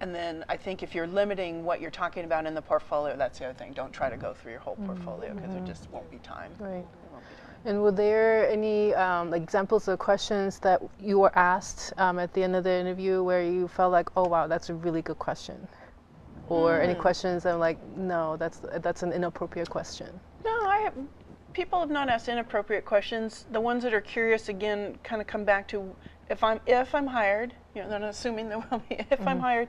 then I think if you're limiting what you're talking about in the portfolio, that's the other thing. Don't try to go through your whole portfolio, because there just won't be time. Right. There won't be time. And were there any examples of questions that you were asked at the end of the interview where you felt like, oh wow, that's a really good question? Or any questions that I'm like, no, that's an inappropriate question? No, people have not asked inappropriate questions. The ones that are curious, again, kind of come back to, if I'm hired, they're not assuming there will be. If I'm hired,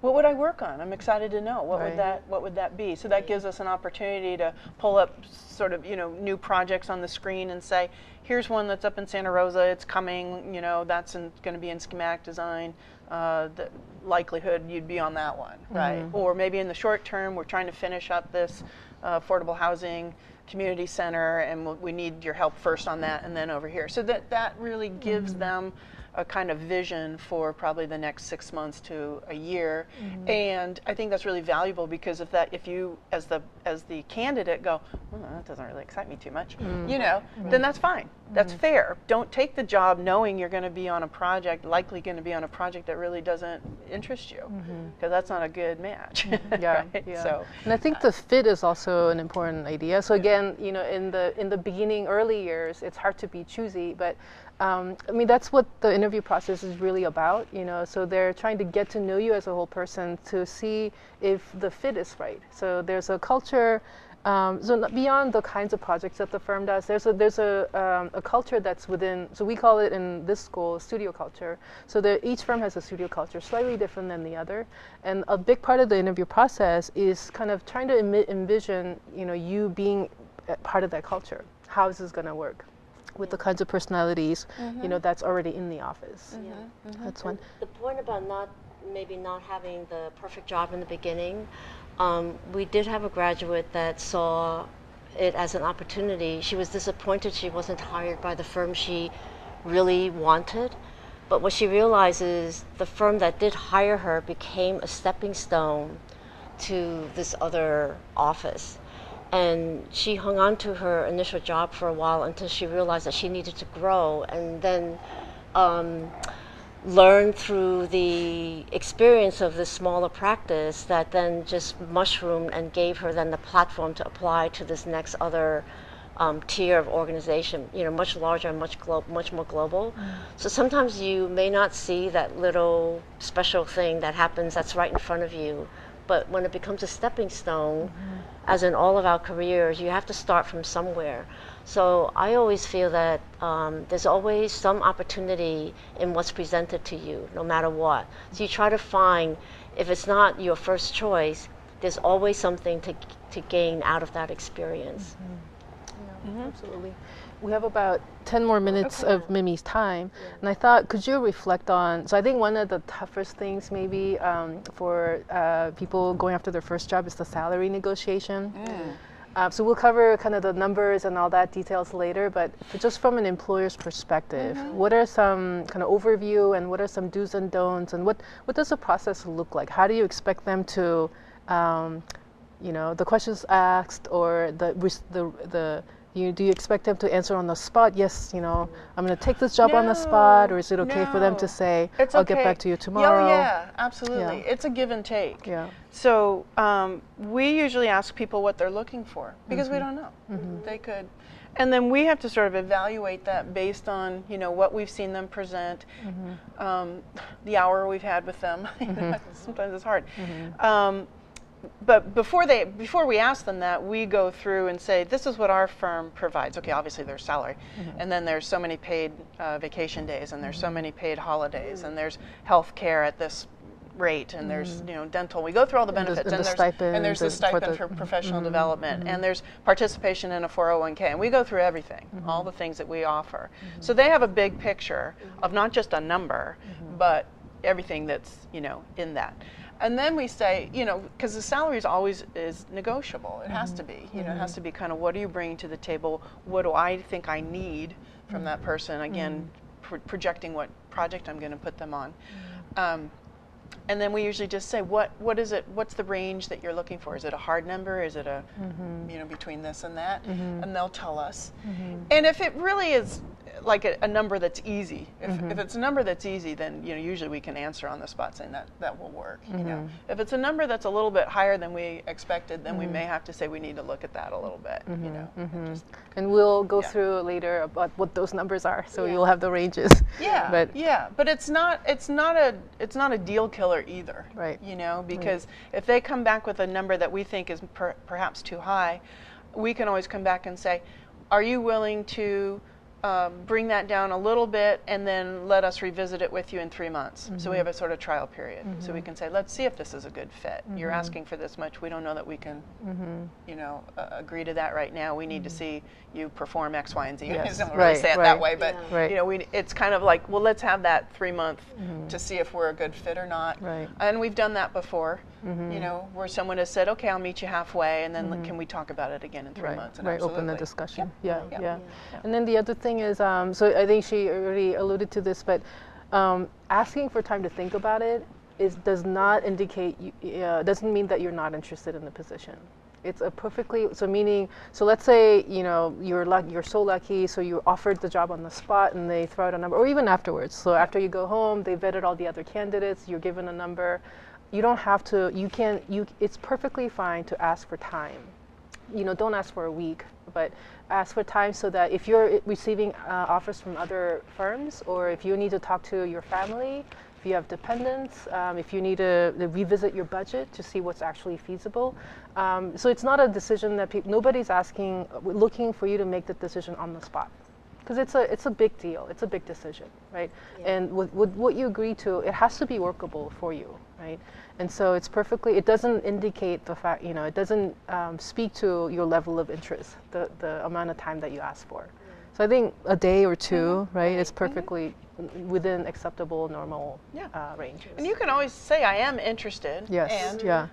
what would I work on? I'm excited to know what would that be. So that gives us an opportunity to pull up sort of new projects on the screen and say, here's one that's up in Santa Rosa. It's coming. That's going to be in schematic design. The likelihood you'd be on that one, right? Or maybe in the short term, we're trying to finish up this affordable housing community center, and we need your help first on that, and then over here. So that really gives them a kind of vision for probably the next 6 months to a year. And I think that's really valuable, because if you as the candidate go, that doesn't really excite me too much, then that's fine. That's fair. Don't take the job knowing you're going to be on a project, likely going to be on a project that really doesn't interest you, because that's not a good match. Right? So, and I think the fit is also an important idea. So again, in the beginning, early years, it's hard to be choosy, but that's what the interview process is really about, so they're trying to get to know you as a whole person to see if the fit is right. So there's a culture, so beyond the kinds of projects that the firm does, there's a culture that's within, so we call it in this school studio culture. So each firm has a studio culture, slightly different than the other. And a big part of the interview process is kind of trying to envision, you being part of that culture. How is this going to work? with the kinds of personalities, you know, that's already in the office. That's one. The point about maybe not having the perfect job in the beginning, we did have a graduate that saw it as an opportunity. She was disappointed she wasn't hired by the firm she really wanted, but what she realized is the firm that did hire her became a stepping stone to this other office. And she hung on to her initial job for a while until she realized that she needed to grow, and then learn through the experience of this smaller practice that then just mushroomed and gave her then the platform to apply to this next other tier of organization, you know, much larger and much more global. So sometimes you may not see that little special thing that happens that's right in front of you, but when it becomes a stepping stone, as in all of our careers, you have to start from somewhere. So I always feel that there's always some opportunity in what's presented to you, no matter what. So you try to find, if it's not your first choice, there's always something to gain out of that experience. Absolutely. We have about 10 more minutes of Mimi's time, and I thought, could you reflect on, so I think one of the toughest things maybe for people going after their first job is the salary negotiation. So we'll cover kind of the numbers and all that details later, but just from an employer's perspective, what are some kind of overview and what are some do's and don'ts, and what does the process look like? How do you expect them to, you know, the questions asked, or do you expect them to answer on the spot? Yes, you know, I'm going to take this job on the spot, or is it okay for them to say, I'll get back to you tomorrow? Yeah, absolutely. It's a give and take. Yeah. So we usually ask people what they're looking for because we don't know. They could, and then we have to sort of evaluate that based on, you know, what we've seen them present, the hour we've had with them. Sometimes it's hard. But before we ask them that, we go through and say, this is what our firm provides. Okay, obviously there's salary, and then there's so many paid vacation days, and there's so many paid holidays, and there's health care at this rate, and there's, you know, dental. We go through all the benefits, and there's the stipend for professional development, and there's participation in a 401k, and we go through everything, all the things that we offer. So they have a big picture of not just a number, but everything that's, you know, in that. And then we say, you know, because the salary is negotiable. It has to be. You know, it has to be kind of, what are you bringing to the table? What do I think I need from that person? Again, projecting what project I'm going to put them on. And then we usually just say, what is it? What's the range that you're looking for? Is it a hard number? Is it a, you know, between this and that? And they'll tell us. And if it really is like a number that's easy, if it's a number that's easy, then, you know, usually we can answer on the spot saying that will work. You know, if it's a number that's a little bit higher than we expected, then we may have to say we need to look at that a little bit. You know, and we'll go through later about what those numbers are, so you'll have the ranges. But it's not a deal killer either. Right. You know, because if they come back with a number that we think is perhaps too high, we can always come back and say, are you willing to bring that down a little bit and then let us revisit it with you in 3 months? So we have a sort of trial period. So we can say, let's see if this is a good fit. You're asking for this much. We don't know that we can, you know, agree to that right now. We need to see you perform X, Y, and Z. I don't really say it that way, but you know, it's kind of like, well, let's have that 3 month to see if we're a good fit or not. And we've done that before. You know, where someone has said, okay, I'll meet you halfway, and then can we talk about it again in 3 months? And open the discussion. And then the other thing is, so I think she already alluded to this, but asking for time to think about it does not indicate, doesn't mean that you're not interested in the position. It's a perfectly, so let's say, you know, you're so lucky, so you offered the job on the spot and they throw out a number, or even afterwards. So after you go home, they vetted all the other candidates, you're given a number. You don't have to, it's perfectly fine to ask for time. You know, don't ask for a week, but ask for time so that if you're receiving offers from other firms, or if you need to talk to your family, if you have dependents, if you need to revisit your budget to see what's actually feasible. So it's not a decision that nobody's looking for you to make the decision on the spot. Because it's a big deal, it's a big decision, right? And with what you agree to, it has to be workable for you, right? And so it doesn't indicate the fact, you know, it doesn't speak to your level of interest, the amount of time that you ask for. So I think a day or two, right, is perfectly within acceptable, normal ranges. And you can always say, I am interested. Yes. And, Yeah.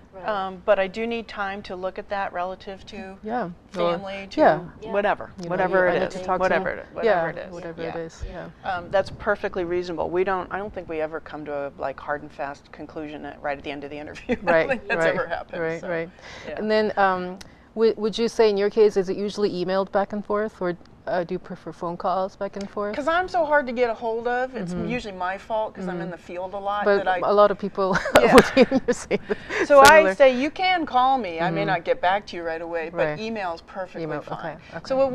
but I do need time to look at that relative to Yeah. family, to Yeah. whatever, You know, whatever I it need is, to talk to- whatever it is, whatever it is. Whatever Yeah. it is. Yeah. That's perfectly reasonable. I don't think we ever come to a like hard and fast conclusion right at the end of the interview. I don't Right. think that's right. ever happened. Right. so, Right. yeah. And then, would you say in your case, is it usually emailed back and forth, or do you prefer phone calls back and forth? Because I'm so hard to get a hold of, it's usually my fault because I'm in the field a lot. But that a lot of people Yeah. would be in your same. So I similar. say you can call me. I may not get back to you right away, but Right. email's perfectly Email, fine. okay. So what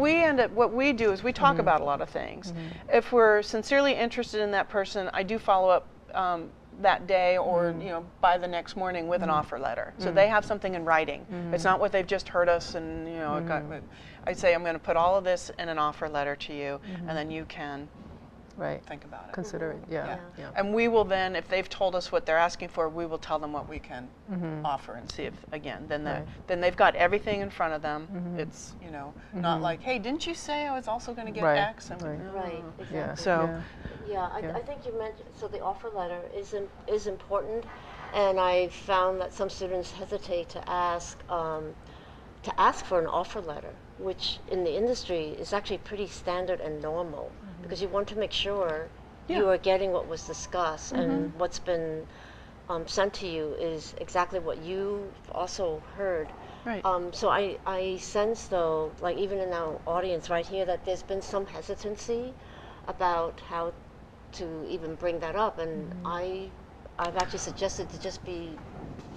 we do is we talk about a lot of things. If we're sincerely interested in that person, I do follow up that day or by the next morning with an offer letter. So they have something in writing. It's not what they've just heard us and I say I'm going to put all of this in an offer letter to you, and then you can think about it. Consider it. Yeah. And we will then, if they've told us what they're asking for, we will tell them what we can offer and see if, again, then they've got everything in front of them. It's, not like, hey, didn't you say I was also going to get Right. X? And Right, exactly. Yeah. So, I think you mentioned, so the offer letter is important, and I found that some students hesitate to ask for an offer letter, which in the industry is actually pretty standard and normal, because you want to make sure you are getting what was discussed and what's been sent to you is exactly what you also heard. Right. So I sense though, like even in our audience right here, that there's been some hesitancy about how to even bring that up, and I've actually suggested to just be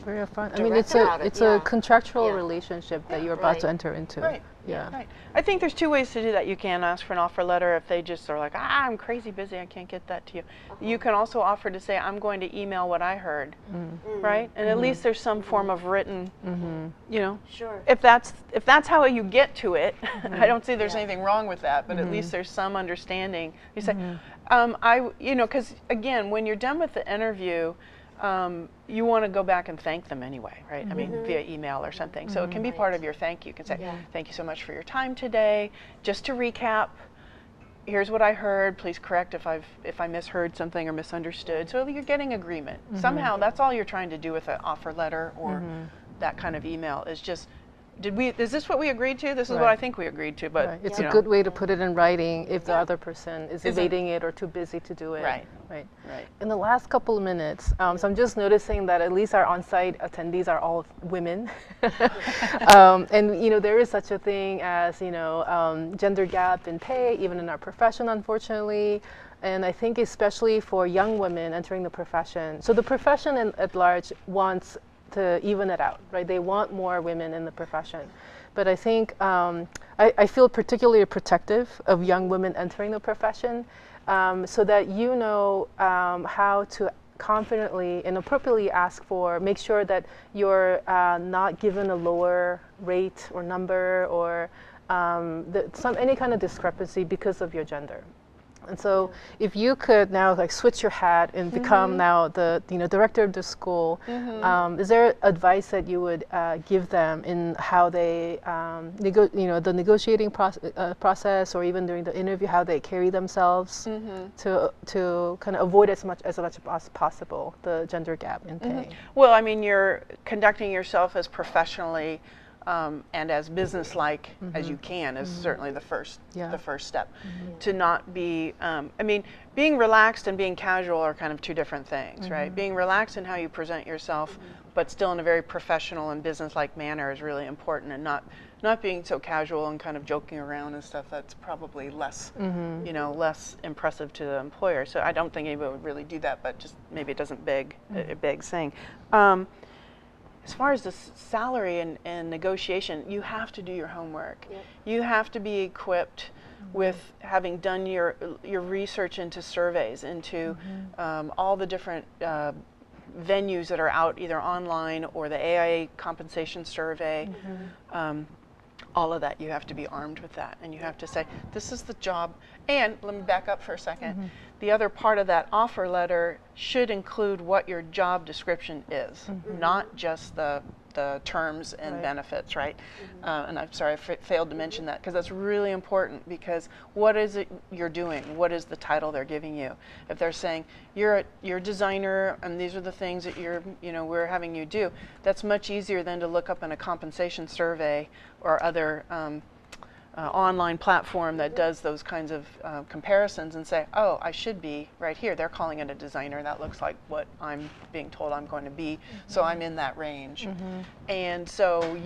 Very upfront. I direct mean, about it, it's yeah. a contractual Yeah. relationship that you're about to Right. enter into. Right. Yeah. Right. I think there's two ways to do that. You can ask for an offer letter if they just are like, I'm crazy busy, I can't get that to you. You can also offer to say, I'm going to email what I heard, right? And at least there's some form of written, Sure. if that's how you get to it, I don't see there's anything wrong with that, but at least there's some understanding. You say, because again, when you're done with the interview, you want to go back and thank them anyway, right? I mean, via email or something. So it can be part of your thank you. You can say, thank you so much for your time today. Just to recap, here's what I heard. Please correct if I misheard something or misunderstood. So you're getting agreement. Somehow that's all you're trying to do with an offer letter or that kind of email is just, is this what we agreed to? This is what I think we agreed to, but It's a good way to put it in writing if the other person is Isn't- evading it or too busy to do it. Right. Right. Right. In the last couple of minutes, so I'm just noticing that at least our on-site attendees are all women, and there is such a thing as gender gap in pay, even in our profession, unfortunately. And I think especially for young women entering the profession. So the profession at large wants to even it out, right? They want more women in the profession. But I think I feel particularly protective of young women entering the profession so that how to confidently and appropriately make sure that you're not given a lower rate or number or any kind of discrepancy because of your gender. And so if you could now switch your hat and become now the director of the school, is there advice that you would give them in how they the negotiating process or even during the interview, how they carry themselves to kind of avoid as much as possible the gender gap in pay? Well, I mean, you're conducting yourself as professionally and as business-like as you can is certainly the first step. To not be, being relaxed and being casual are kind of two different things, right? Being relaxed in how you present yourself, but still in a very professional and business-like manner is really important, and not being so casual and kind of joking around and stuff. That's probably less, less impressive to the employer. So I don't think anybody would really do that, but just maybe it doesn't beg saying. As far as the salary and negotiation, you have to do your homework. Yep. You have to be equipped with having done your research into surveys, into all the different venues that are out either online or the AIA compensation survey. All of that, you have to be armed with that, and you have to say, this is the job. And let me back up for a second. The other part of that offer letter should include what your job description is, not just the the terms and benefits, right? And I'm sorry, I failed to mention that, because that's really important, because what is it you're doing? What is the title they're giving you? If they're saying you're a designer and these are the things that we're having you do, that's much easier than to look up in a compensation survey or other online platform that does those kinds of comparisons and say, oh, I should be right here. They're calling it a designer. That looks like what I'm being told I'm going to be. So I'm in that range. And so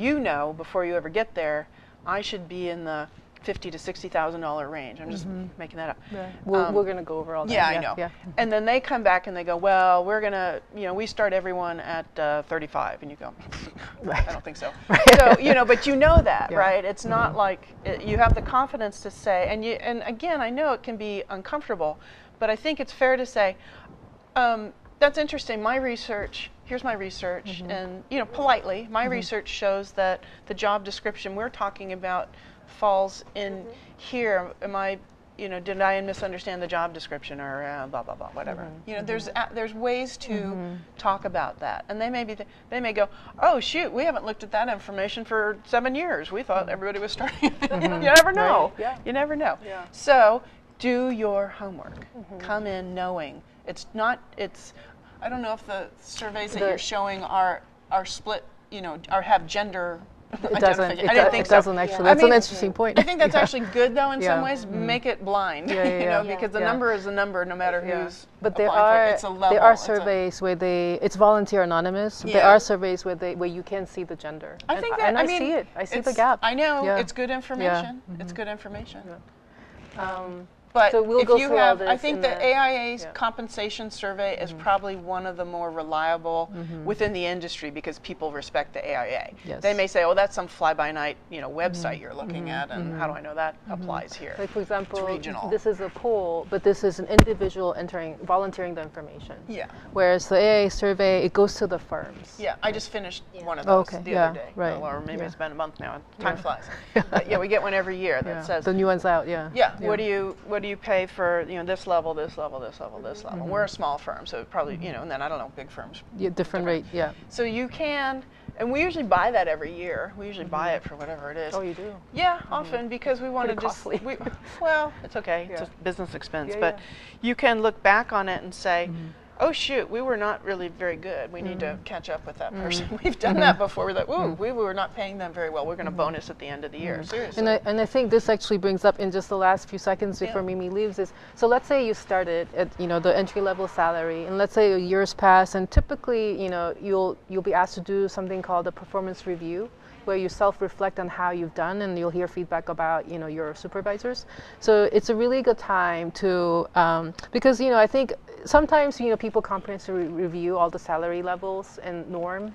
before you ever get there, I should be in the $50,000 to $60,000 range. I'm just making that up. Yeah. We're going to go over all that. Yeah, I know. Yeah. And then they come back and they go, well, we're going to, we start everyone at 35. And you go, I don't think so. So, but you know that, right? It's not like you have the confidence to say, and again, I know it can be uncomfortable, but I think it's fair to say, that's interesting. Here's my research. And, politely, my research shows that the job description we're talking about falls in here. Did I misunderstand the job description, or blah blah blah, whatever. There's ways to talk about that, and they may go, oh shoot, we haven't looked at that information for 7 years. We thought everybody was starting. You never know. Right. Yeah. You never know. Yeah. So do your homework. Come in knowing I don't know if the surveys that you're showing are split, or have gender. It doesn't. It doesn't actually. That's an interesting point. I think that's actually good, though. In some ways, make it blind. Because the number is a number, no matter who's. But there are are surveys where it's volunteer anonymous. There are surveys where you can see the gender. I think that. I see it. I see the gap. I know. It's good information. It's good information. But so we'll go through all this. I think the AIA's compensation survey is probably one of the more reliable within the industry, because people respect the AIA. Yes. They may say, "Oh, that's some fly-by-night, website you're looking at, and how do I know that applies here?" Like, for example, this is a poll, but this is an individual volunteering the information. Yeah. Whereas the AIA survey, it goes to the firms. Yeah, I just finished one of those the other day. Right. Or maybe it's been a month now. Time flies. But we get one every year that says the new one's out. Yeah. What do you pay for this level, this level, this level, this level? We're a small firm, so probably and then I don't know, big firms. Different rate. Yeah. So you can, and we usually buy that every year. We usually buy it for whatever it is. Oh, you do? Yeah, often, because we want to costly. Well, it's okay. It's a business expense, but you can look back on it and say, oh shoot, we were not really very good. We need to catch up with that person. We've done that before. We're like, ooh, we were not paying them very well. We're going to bonus at the end of the year. Seriously. And I think this actually brings up in just the last few seconds before Mimi leaves is, so let's say you started at the entry level salary, and let's say years pass, and typically you'll be asked to do something called a performance review, where you self-reflect on how you've done, and you'll hear feedback about your supervisors. So it's a really good time to because I think sometimes people comprehensively review all the salary levels and norm.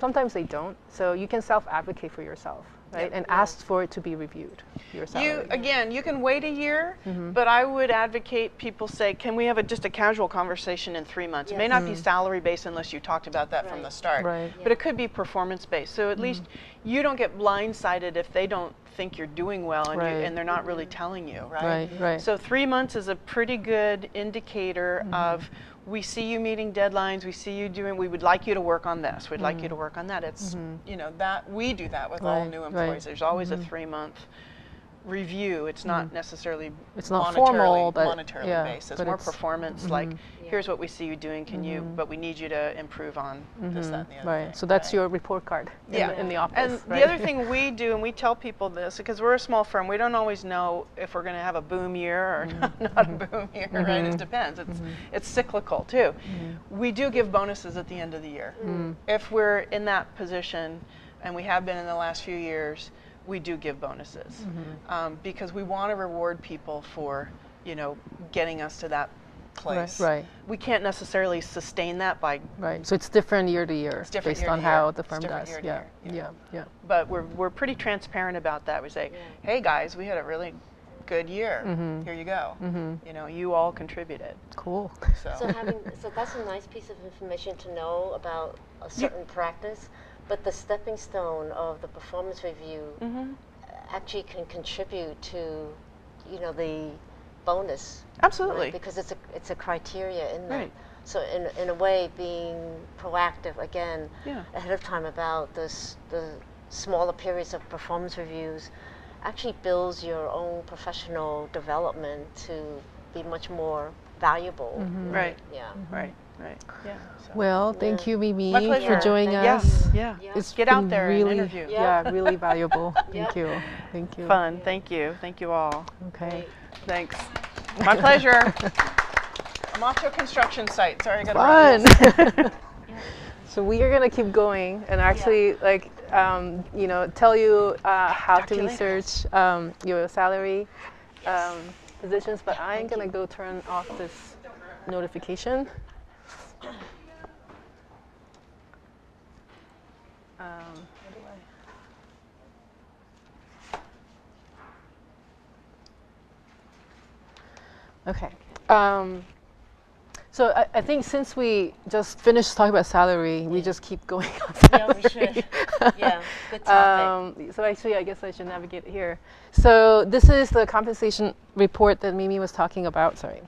Sometimes they don't. So you can self-advocate for yourself, right? And ask for it to be reviewed. Your salary. You can wait a year, but I would advocate people say, can we have just a casual conversation in 3 months? It may not be salary based unless you talked about that from the start, but it could be performance based. So at least you don't get blindsided if they don't think you're doing well and they're not really telling you, right? Right. So 3 months is a pretty good indicator of, we see you meeting deadlines, we see you doing, we would like you to work on this, we'd like you to work on that. It's, that we do that with all new employees. There's always a 3-month review. It's not necessarily formal, but monetarily based. It's more performance, like, here's what we see you doing, but we need you to improve on this, that, and the other thing. So that's your report card in the office. And the other thing we do, and we tell people this, because we're a small firm, we don't always know if we're going to have a boom year or not a boom year, right? It depends. It's cyclical, too. We do give bonuses at the end of the year. If we're in that position, and we have been in the last few years, we do give bonuses because we want to reward people for, getting us to that place. Right. We can't necessarily sustain that by. Right. So it's different year to year based on how the firm does. Yeah. But we're pretty transparent about that. We say, hey guys, we had a really good year. Here you go. You all contributed. Cool. So that's a nice piece of information to know about a certain practice. But the stepping stone of the performance review actually can contribute to, the bonus. Absolutely. Right? Because it's a criteria in that. Right. So in a way, being proactive again Yeah. ahead of time about the smaller periods of performance reviews actually builds your own professional development to be much more valuable. Right. Yeah. Right. Right. Yeah. So. Well, thank you, Mimi, My pleasure. for joining Thank us. Yeah. Yeah. It's Get out been there really, and interview. Yeah, really valuable. Yep. Thank you. Thank you. Fun. Thank you. Thank you all. Okay. Thanks. My pleasure. I'm off to a construction site. Sorry, I got to run. Fun. So we are gonna keep going and actually, like, tell you how Talk to to you later. research your salary positions. But I'm gonna go turn off this notification. Okay. So I think since we just finished talking about salary, we just keep going on Yeah, we salary. should. Yeah, good topic. So actually, I guess I should navigate here. So this is the compensation report that Mimi was talking about. Sorry.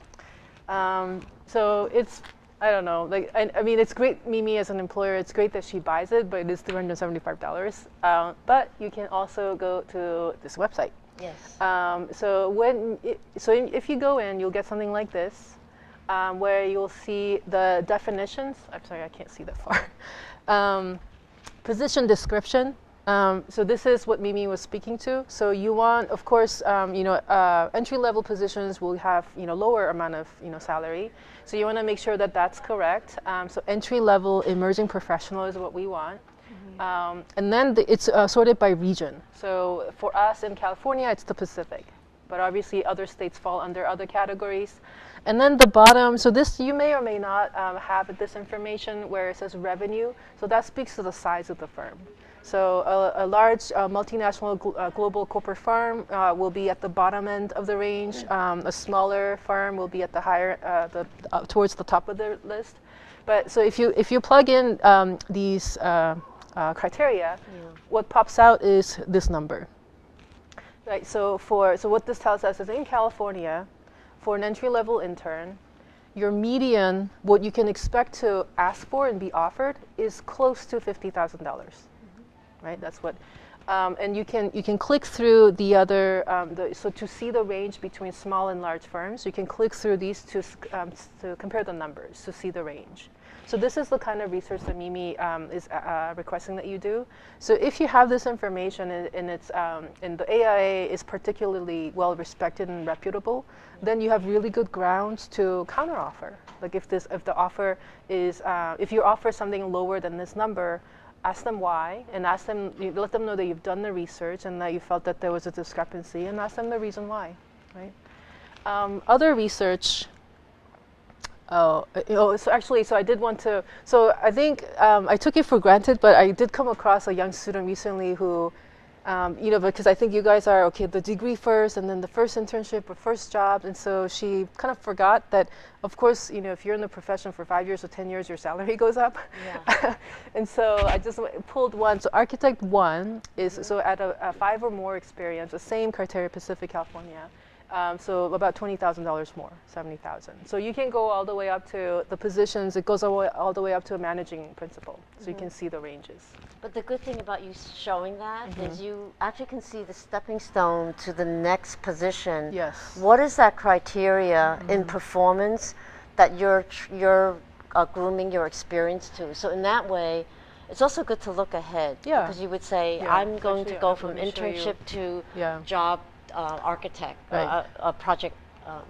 So it's, I don't know, like I mean, it's great. Mimi as an employer, it's great that she buys it, but it is $375. But you can also go to this website. Yes. So if you go in, you'll get something like this, where you'll see the definitions. I'm sorry, I can't see that far. Position description. So this is what Mimi was speaking to. So you want, of course, entry-level positions will have lower amount of salary. So you want to make sure that that's correct. So entry-level emerging professional is what we want. And then it's sorted by region. So for us in California, it's the Pacific. But obviously other states fall under other categories. And then the bottom, so this you may or may not have this information where it says revenue. So that speaks to the size of the firm. So a large multinational global corporate firm will be at the bottom end of the range. A smaller firm will be at the higher, towards the top of the list. But so if you plug in these criteria, what pops out is this number. Right. So what this tells us is in California, for an entry-level intern, your median, what you can expect to ask for and be offered, is close to $50,000. Right. That's what. And you can click through the other. So to see the range between small and large firms, you can click through these to compare the numbers to see the range. So this is the kind of research that Mimi is requesting that you do. So if you have this information and it's and the AIA is particularly well respected and reputable, then you have really good grounds to counteroffer. Like if the offer is if you offer something lower than this number, ask them why, and let them know that you've done the research and that you felt that there was a discrepancy, and ask them the reason why. Right? Other research. So I did want to. So I think I took it for granted, but I did come across a young student recently who, because I think you guys are okay, the degree first, and then the first internship or first job, and so she kind of forgot that, of course, if you're in the profession for 5 years or 10 years, your salary goes up. Yeah. And so I just pulled one. So Architect 1 is so at a 5 or more experience, the same criteria, Pacific, California. So about $20,000 more, $70,000. So you can go all the way up to the positions. It goes all the way up to a managing principal. So you can see the ranges. But the good thing about you showing that is you actually can see the stepping stone to the next position. Yes. What is that criteria in performance that you're grooming your experience to? So in that way, it's also good to look ahead. Yeah. Because you would say, Yeah. I'm going to Actually, go let from me show you. internship to Yeah. job architect, Right. a project,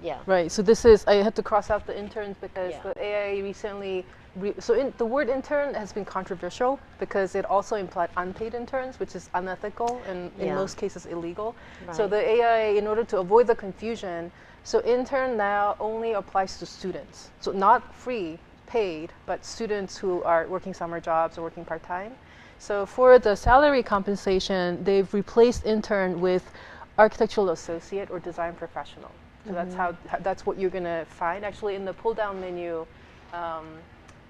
yeah. Right. So this is, I had to cross out the interns because Yeah. the AIA recently, the word intern has been controversial because it also implied unpaid interns, which is unethical and in Yeah. most cases illegal. So Right. the AIA, in order to avoid the confusion, so intern now only applies to students. So not free, paid, but students who are working summer jobs or working part-time. So for the salary compensation, they've replaced intern with architectural associate or design professional. So that's what you're gonna find. Actually, in the pull-down menu,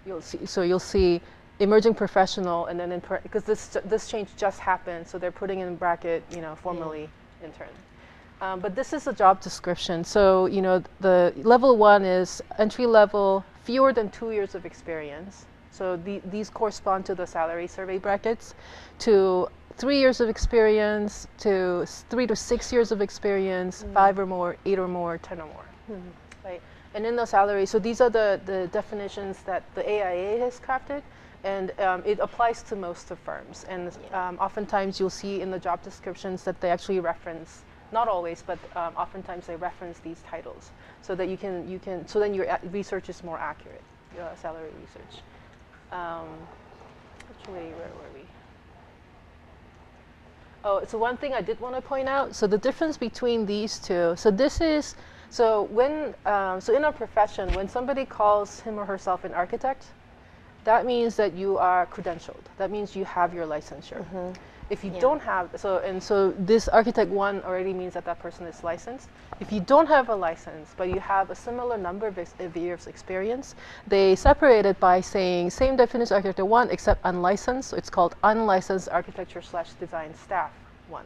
you'll see emerging professional, and then because this change just happened, so they're putting in bracket, formally intern. But this is a job description. So the level 1 is entry level, fewer than 2 years of experience. So these correspond to the salary survey brackets, to 3 years of experience, to 3 to 6 years of experience, 5 or more, 8 or more, 10 or more. Right? And in the salary, so these are the definitions that the AIA has crafted, and it applies to most of firms. And oftentimes you'll see in the job descriptions that they actually reference, not always, but oftentimes they reference these titles, so that you can so then your research is more accurate, salary research. Actually, where were we? Oh, so one thing I did want to point out, so the difference between these two, so this is, so when, so in our profession, when somebody calls him or herself an architect, that means that you are credentialed. That means you have your licensure. If you don't have, so this architect 1 already means that that person is licensed. If you don't have a license, but you have a similar number of years experience, they separate it by saying same definition architect 1 except unlicensed. So it's called unlicensed architecture/design staff 1.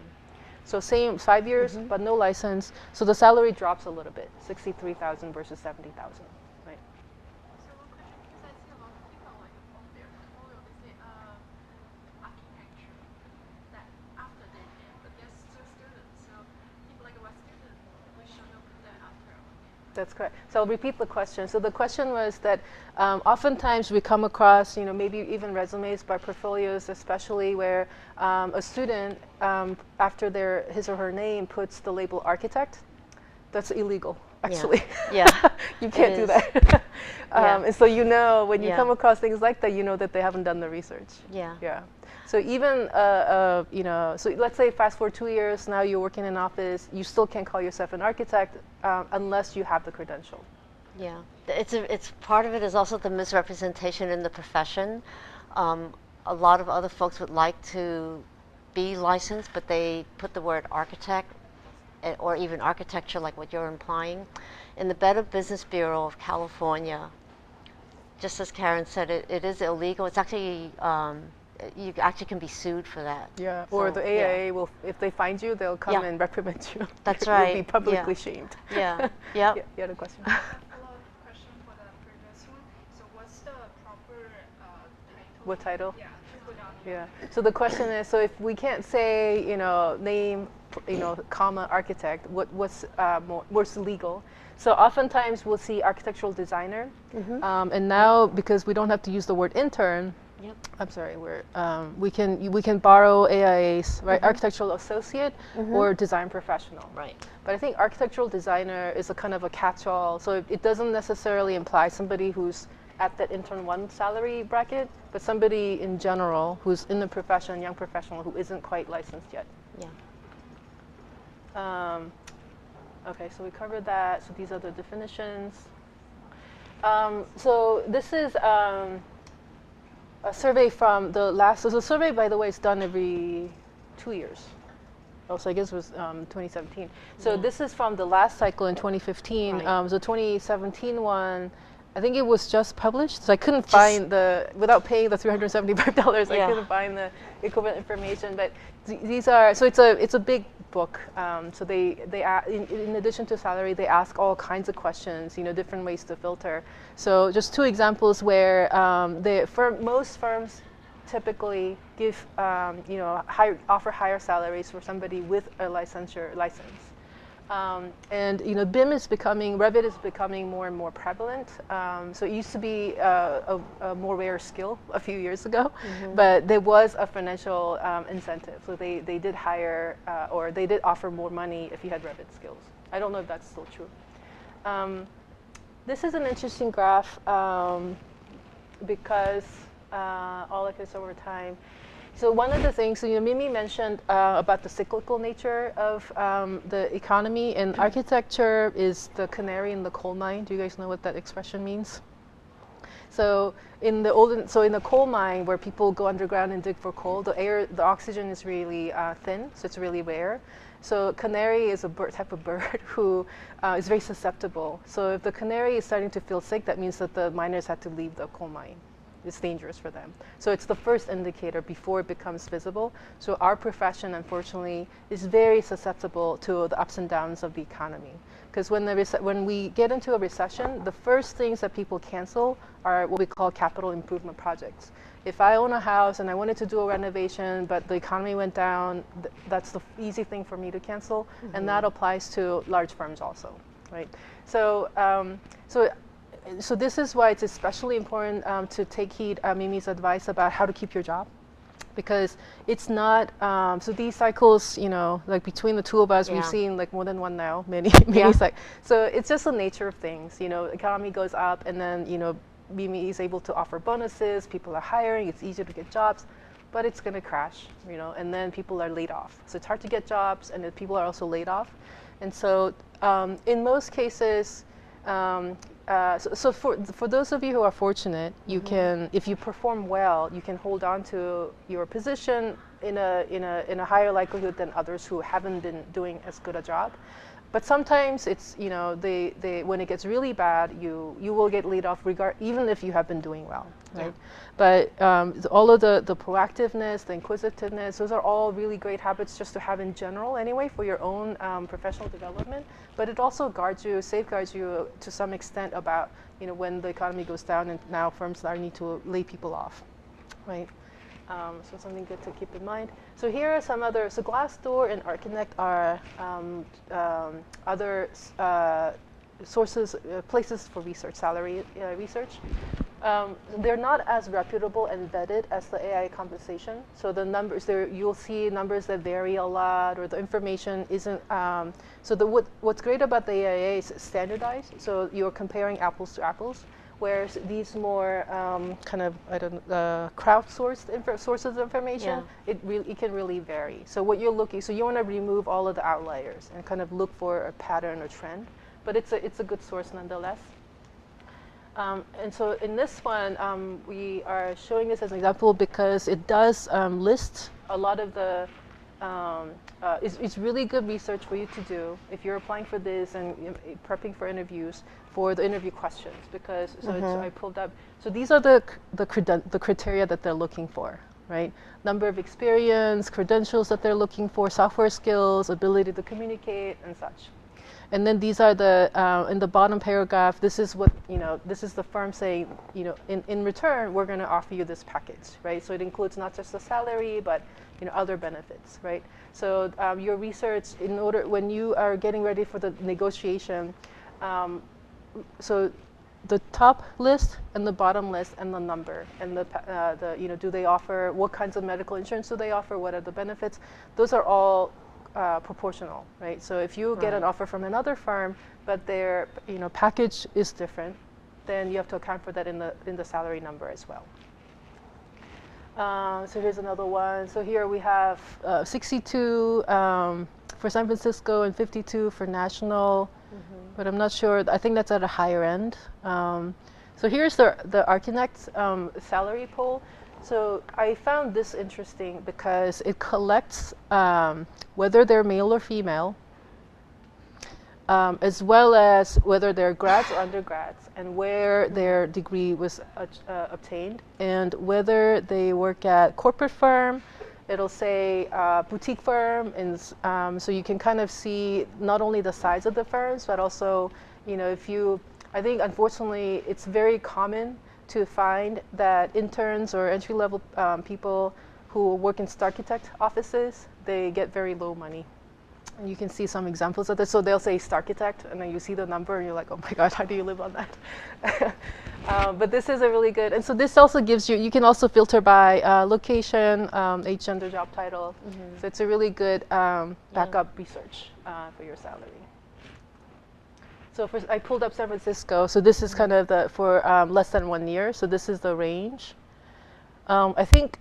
So same 5 years, but no license. So the salary drops a little bit, 63,000 versus 70,000. Right. So one question, because I see a lot of people like on their portfolio, they say architecture that after they end, but they're still students. So people like a student, we should not put that after. That's correct. So I'll repeat the question. So the question was that oftentimes we come across, maybe even resumes by portfolios, especially where a student, after his or her name, puts the label architect. That's illegal, actually. Yeah. You can't do that. And so when you come across things like that, you know that they haven't done the research. Yeah. So even, so let's say fast forward 2 years, now you're working in an office, you still can't call yourself an architect unless you have the credential. Yeah, it's part of it is also the misrepresentation in the profession. A lot of other folks would like to be licensed, but they put the word architect or even architecture, like what you're implying. In the Better Business Bureau of California, just as Karen said, it is illegal. It's actually, you actually can be sued for that. Yeah, or the AIA will, if they find you, they'll come and reprimand you. That's right. You'll be publicly shamed. Yeah. You had a question? Follow-up question for the previous one. So what's the proper title? What title? Yeah, to put on. Yeah. So the question is, so if we can't say, name, comma, architect, what's legal? So oftentimes we'll see architectural designer, and now because we don't have to use the word intern, I'm sorry, we can borrow AIAs, right? Architectural associate or design professional. Right. But I think architectural designer is a kind of a catch-all, so it doesn't necessarily imply somebody who's at that intern 1 salary bracket, but somebody in general who's in the profession, young professional who isn't quite licensed yet. Yeah. Okay, so we covered that. So these are the definitions. So this is a survey from the last. So the survey, by the way, is done every 2 years. Oh, so I guess it was 2017. So this is from the last cycle in 2015. Right. The 2017 one, I think it was just published. So I couldn't find without paying the $375. I couldn't find the equivalent information. But these are, so it's a big book. So they in addition to salary, they ask all kinds of questions, different ways to filter. So just 2 examples where most firms typically give, offer higher salaries for somebody with a license. And BIM is Revit is becoming more and more prevalent. So it used to be a more rare skill a few years ago, but there was a financial incentive. So they did hire or they did offer more money if you had Revit skills. I don't know if that's still true. This is an interesting graph because all of this over time. So one of the things, Mimi mentioned about the cyclical nature of the economy, and architecture is the canary in the coal mine. Do you guys know what that expression means? So in the coal mine where people go underground and dig for coal, the oxygen is really thin, so it's really rare. So canary is a type of bird who is very susceptible. So if the canary is starting to feel sick, that means that the miners had to leave the coal mine. it's dangerous for them. So it's the first indicator before it becomes visible. So our profession, unfortunately, is very susceptible to the ups and downs of the economy. Because when we get into a recession, the first things that people cancel are what we call capital improvement projects. If I own a house and I wanted to do a renovation, but the economy went down, that's the easy thing for me to cancel, and that applies to large firms also, right? So, so this is why it's especially important to take heed Mimi's advice about how to keep your job, because it's not. So these cycles, you know, like between the two of us, we've seen like more than one now, many cycles. So it's just the nature of things. You know, economy goes up, and then you know, Mimi is able to offer bonuses. People are hiring. It's easier to get jobs, but it's going to crash. You know, and then people are laid off. So it's hard to get jobs, and then people are also laid off. And so in most cases. So for those of you who are fortunate, you can, if you perform well, you can hold on to your position in a higher likelihood than others who haven't been doing as good a job. But sometimes it's, you know, when it gets really bad, you will get laid off even if you have been doing well, right? But all of the proactiveness, the inquisitiveness, those are all really great habits just to have in general anyway for your own professional development. But it also safeguards you to some extent about, you know, when the economy goes down and now firms need to lay people off, right? So something good to keep in mind. So here are some other, so Glassdoor and Archinect are other sources, places for research, salary research. They're not as reputable and vetted as the AI compensation. So the numbers there, you'll see numbers that vary a lot, or the information isn't. So what's great about the AIA is it's standardized. So you're comparing apples to apples. Whereas these more kind of crowdsourced sources of information, it can really vary. So what you're looking, so you want to remove all of the outliers and kind of look for a pattern or trend, but it's a good source nonetheless. And so in this one, we are showing this as an example because it does list a lot of the. It's really good research for you to do if you're applying for this and prepping for interviews for the interview questions, because I pulled up. So these are the criteria that they're looking for, right? Number of experience, credentials that they're looking for, software skills, ability to communicate, and such. And then these are in the bottom paragraph, this is what, you know, this is the firm saying, you know, in return, we're going to offer you this package, right? So it includes not just the salary, but, you know, other benefits, right? So your research, when you are getting ready for the negotiation, so the top list and the bottom list and the number and the you know, do they offer, what kinds of medical insurance do they offer, what are the benefits, those are all proportional, right? So if you get an offer from another firm, but their, you know, package is different, then you have to account for that in the salary number as well. So here's another one. So here we have 62 for San Francisco and 52 for national, but I'm not sure. I think that's at a higher end. So here's the Archinect salary poll. So I found this interesting because it collects whether they're male or female, as well as whether they're grads or undergrads, and where their degree was obtained, and whether they work at corporate firm. It'll say boutique firm, and so you can kind of see not only the size of the firms, but also, you know, I think unfortunately it's very common to find that interns or entry-level people who work in Starchitect offices, they get very low money. And you can see some examples of this. So they'll say Starchitect, and then you see the number, and you're like, oh my God, how do you live on that? But this is a really good, and so this also gives you can also filter by location, age, gender, job title. So it's a really good backup research for your salary. So I pulled up San Francisco. So this is kind of for less than 1 year. So this is the range. I think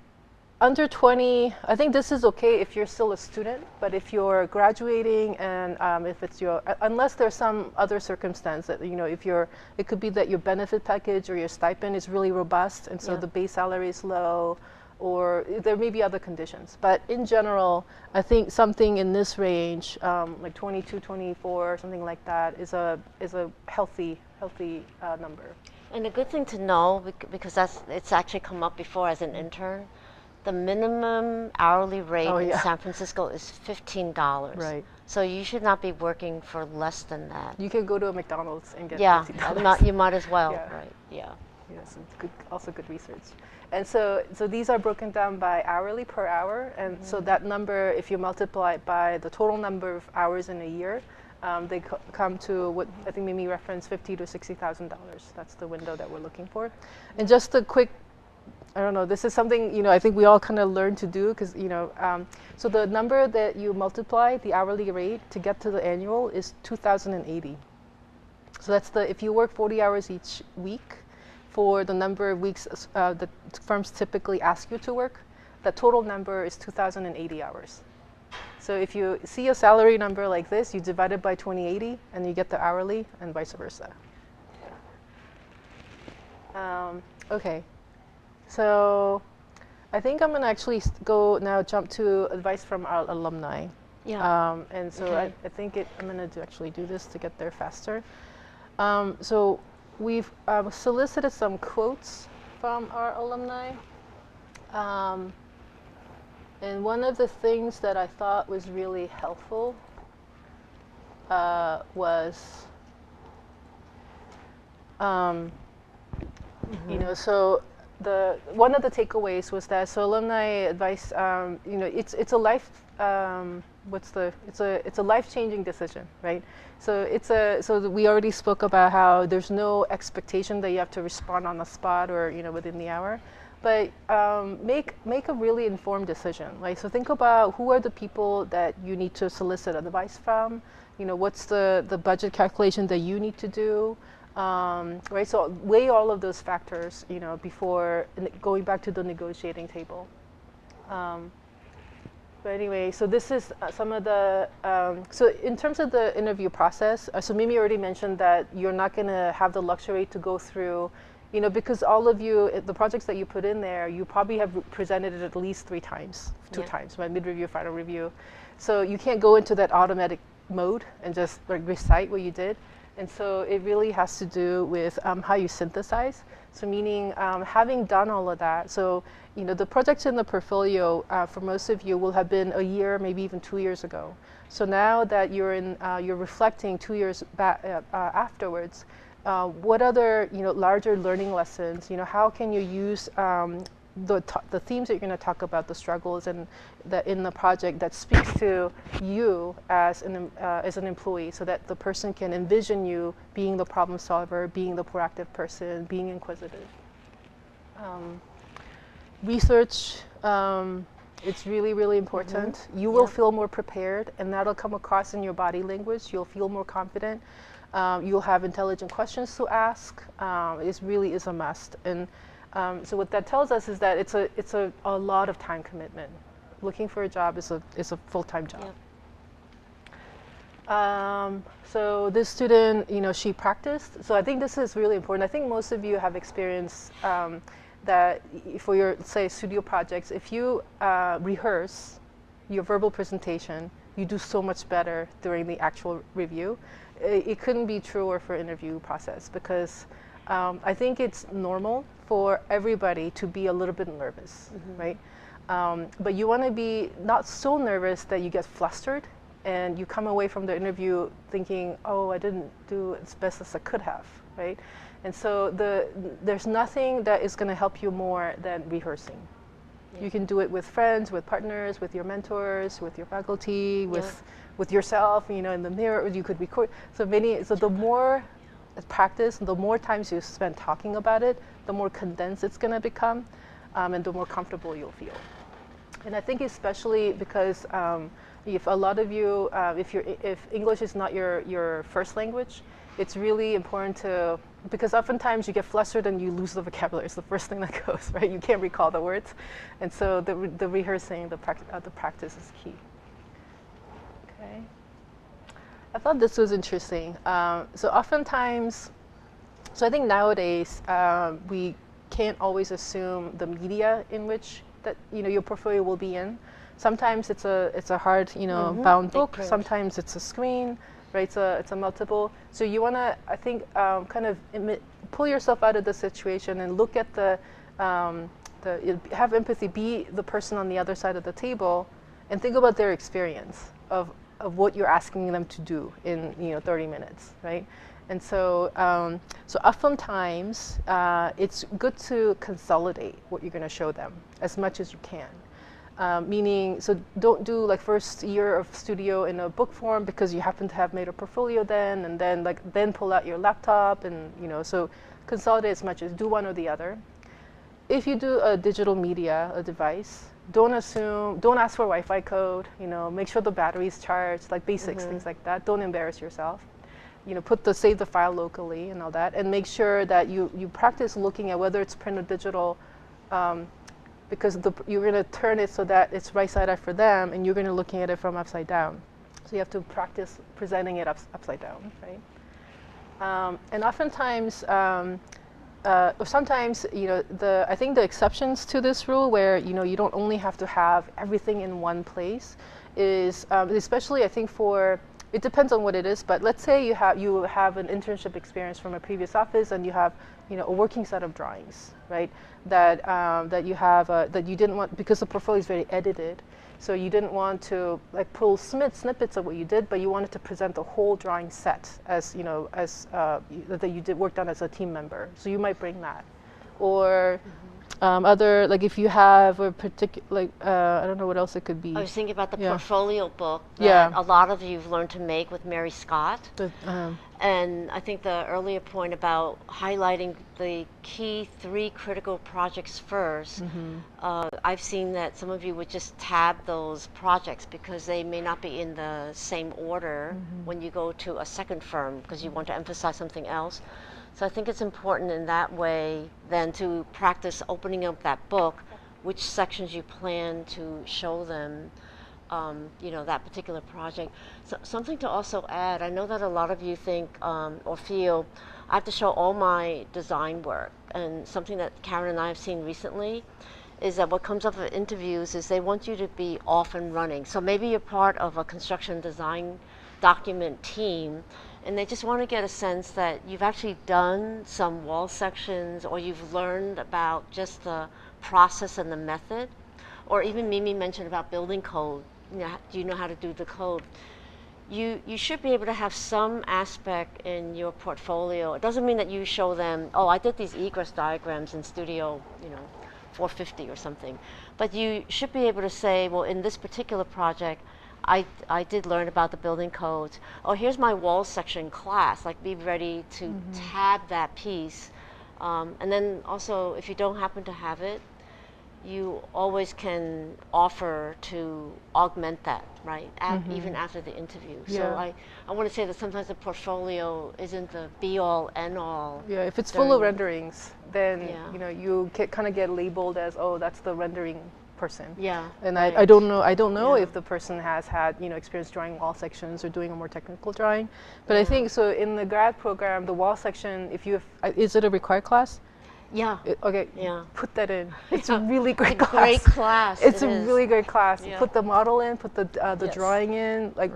under 20, I think this is okay if you're still a student, but if you're graduating and if it's unless there's some other circumstance that, you know, it could be that your benefit package or your stipend is really robust, and so the base salary is low, or there may be other conditions. But in general, I think something in this range, like 22, 24, something like that, is a healthy number. And a good thing to know, because it's actually come up before as an intern, the minimum hourly rate in San Francisco is $15. Right. So you should not be working for less than that. You can go to a McDonald's and get $15. You might as well, Yeah. right? Yeah. Yes, it's good, also good research. And so these are broken down by hourly per hour, and so that number, if you multiply it by the total number of hours in a year, they come to what I think Mimi referenced, $50,000 to $60,000. That's the window that we're looking for. And just a quick, I don't know, this is something, I think we all kind of learn to do because, so the number that you multiply the hourly rate to get to the annual is 2,080. So that's if you work 40 hours each week for the number of weeks that firms typically ask you to work, the total number is 2,080 hours. So if you see a salary number like this, you divide it by 2080 and you get the hourly and vice versa. Okay. So I think I'm going to actually jump to advice from our alumni. Yeah. And so I think I'm going to actually do this to get there faster. So we've solicited some quotes from our alumni. And one of the things that I thought was really helpful was, so one of the takeaways was that alumni advice, it's a life, it's a life-changing decision, right? So we already spoke about how there's no expectation that you have to respond on the spot or within the hour. But make a really informed decision. Like, so think about who are the people that you need to solicit advice from. What's the budget calculation that you need to do, right? So weigh all of those factors, before going back to the negotiating table. But anyway, so this is some of the. So in terms of the interview process, so Mimi already mentioned that you're not going to have the luxury to go through. Because all of you, the projects that you put in there, you probably have presented it at least 3 times, 2 times, right? Mid-review, final review. So you can't go into that automatic mode and just recite what you did. And so it really has to do with how you synthesize. So meaning having done all of that, so the projects in the portfolio for most of you will have been a year, maybe even 2 years ago. So now that you're reflecting 2 years back afterwards, what other larger learning lessons? How can you use the themes that you're going to talk about, the struggles and in the project that speaks to you as an employee, so that the person can envision you being the problem solver, being the proactive person, being inquisitive. Research. It's really, really important. You will feel more prepared, and that'll come across in your body language. You'll feel more confident. You'll have intelligent questions to ask. It really is a must. And so what that tells us is that it's a lot of time commitment. Looking for a job is a full-time job. Yep. So this student, she practiced. So I think this is really important. I think most of you have experienced that for your, say, studio projects, if you rehearse your verbal presentation, you do so much better during the actual review. It couldn't be truer for interview process because I think it's normal for everybody to be a little bit nervous, right? But you want to be not so nervous that you get flustered and you come away from the interview thinking, oh, I didn't do as best as I could have, right? And so there's nothing that is going to help you more than rehearsing. You can do it with friends, with partners, with your mentors, with your faculty, with yourself, in the mirror. You could record. So the more practice, the more times you spend talking about it, the more condensed it's going to become, and the more comfortable you'll feel. And I think especially because if a lot of you, if English is not your first language, it's really important to, because oftentimes you get flustered and you lose the vocabulary. It's the first thing that goes, right? You can't recall the words. And so the rehearsing, the practice is key. Okay. I thought this was interesting. So oftentimes, so I think nowadays we can't always assume the media in which that your portfolio will be in. Sometimes it's a hard bound book. Sometimes it's a screen, right? It's a multiple. So you want to, I think, kind of pull yourself out of the situation and look at have empathy, be the person on the other side of the table, and think about their experience of what you're asking them to do in 30 minutes, right? And so, so oftentimes it's good to consolidate what you're going to show them as much as you can. Meaning, so don't do like first year of studio in a book form because you happen to have made a portfolio then, and then pull out your laptop and so consolidate as much as do one or the other. If you do a digital media, a device, don't ask for Wi-Fi code. Make sure the battery's charged, like basics, things like that. Don't embarrass yourself. Save the file locally and all that, and make sure that you practice looking at whether it's print or digital. Because you're going to turn it so that it's right side up for them, and you're going to looking at it from upside down. So you have to practice presenting it upside down, right? And oftentimes, or sometimes, I think the exceptions to this rule, where you don't only have to have everything in one place, is especially I think it depends on what it is. But let's say you have an internship experience from a previous office, and you have a working set of drawings, right? That you have that you didn't want, because the portfolio is very edited, so you didn't want to like pull snippets of what you did, but you wanted to present the whole drawing set as that you worked on as a team member. So you might bring that, or other, like if you have a particular, I don't know what else it could be. I was thinking about the portfolio book that a lot of you've learned to make with Mary Scott. And I think the earlier point about highlighting the key 3 critical projects first, I've seen that some of you would just tab those projects because they may not be in the same order when you go to a second firm because you want to emphasize something else. So I think it's important in that way then to practice opening up that book, which sections you plan to show them, that particular project. So something to also add, I know that a lot of you think or feel, I have to show all my design work. And something that Karen and I have seen recently is that what comes up in interviews is they want you to be off and running. So maybe you're part of a construction design document team, and they just want to get a sense that you've actually done some wall sections, or you've learned about just the process and the method. Or even Mimi mentioned about building code. Do you know how to do the code? You should be able to have some aspect in your portfolio. It doesn't mean that you show them, oh, I did these egress diagrams in Studio 450 or something. But you should be able to say, well, in this particular project, I did learn about the building codes. Oh, here's my wall section class. Like, be ready to tab that piece. And then also, if you don't happen to have it, you always can offer to augment that, right? Even after the interview. So I want to say that sometimes the portfolio isn't the be-all, end-all. Yeah, if it's full of renderings, then you kind of get labeled as, oh, that's the rendering person. Yeah. And I don't know if the person has had experience drawing wall sections or doing a more technical drawing. But I think so in the grad program, the wall section, is it a required class? Yeah. Okay. Yeah. Put that in. It's a really great class. Great class. It's a really great class. Yeah. Put the model in. Put the drawing in. Like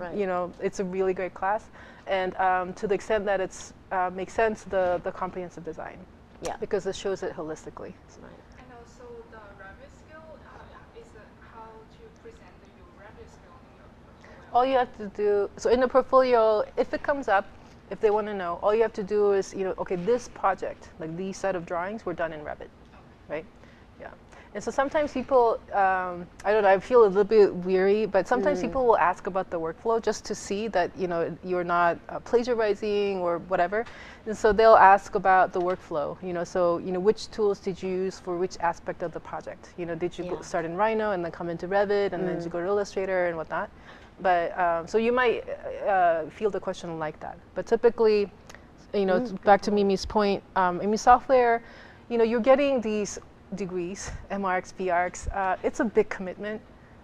it's a really great class, and to the extent that it's makes sense, the comprehensive design. Yeah. Because it shows it holistically. Right. And also the Revit skill is how to present your Revit skill in your portfolio. All you have to do, so in the portfolio, if it comes up, if they want to know, all you have to do is, okay, this project, like these set of drawings were done in Revit, right? Yeah. And so sometimes people, I don't know, I feel a little bit weary, but sometimes people will ask about the workflow just to see that, you're not plagiarizing or whatever. And so they'll ask about the workflow, so, which tools did you use for which aspect of the project? Did you start in Rhino and then come into Revit and then did you go to Illustrator and whatnot? But so you might feel the question like that. But typically, back to Mimi's point, in software, you're getting these degrees, MRX, PRX. It's a big commitment,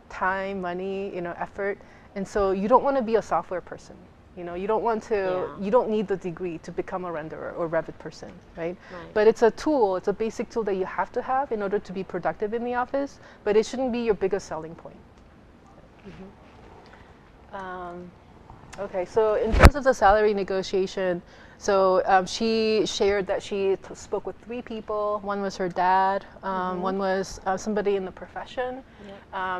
time, money, effort, and so you don't want to be a software person. You don't want to. You don't need the degree to become a renderer or Revit person, right? But it's a tool. It's a basic tool that you have to have in order to be productive in the office. But it shouldn't be your biggest selling point. Okay, so in terms of the salary negotiation, So she shared that she spoke with 3 people. One was her dad. One was somebody in the profession.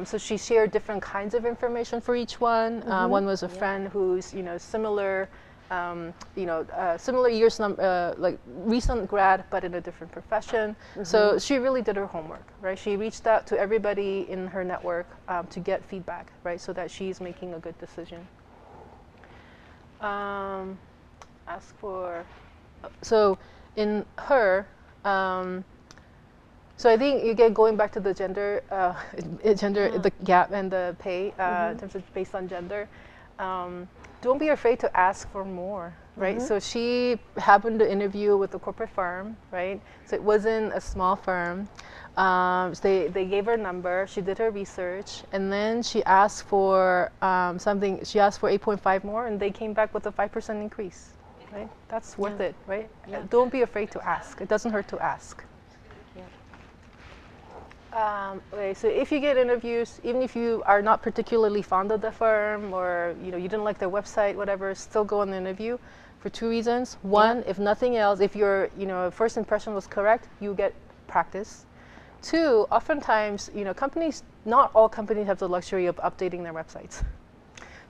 So she shared different kinds of information for each one. One was a friend who's similar, similar years, like recent grad, but in a different profession. So she really did her homework, right? She reached out to everybody in her network to get feedback, right? So that she's making a good decision. Ask for, so in her, so I think you get going back to the gender, the gap and the pay in terms of based on gender. Don't be afraid to ask for more, right? So she happened to interview with a corporate firm, right? So it wasn't a small firm. So they gave her a number, she did her research, and then she asked for she asked for 8.5 more, and they came back with a 5% increase, right? That's worth it, right? Don't be afraid to ask. It doesn't hurt to ask. Okay, so if you get interviews, even if you are not particularly fond of the firm or you didn't like their website, whatever, still go on the interview for 2 reasons. One, if nothing else, if your first impression was correct, you get practice. 2, oftentimes, companies, not all companies have the luxury of updating their websites.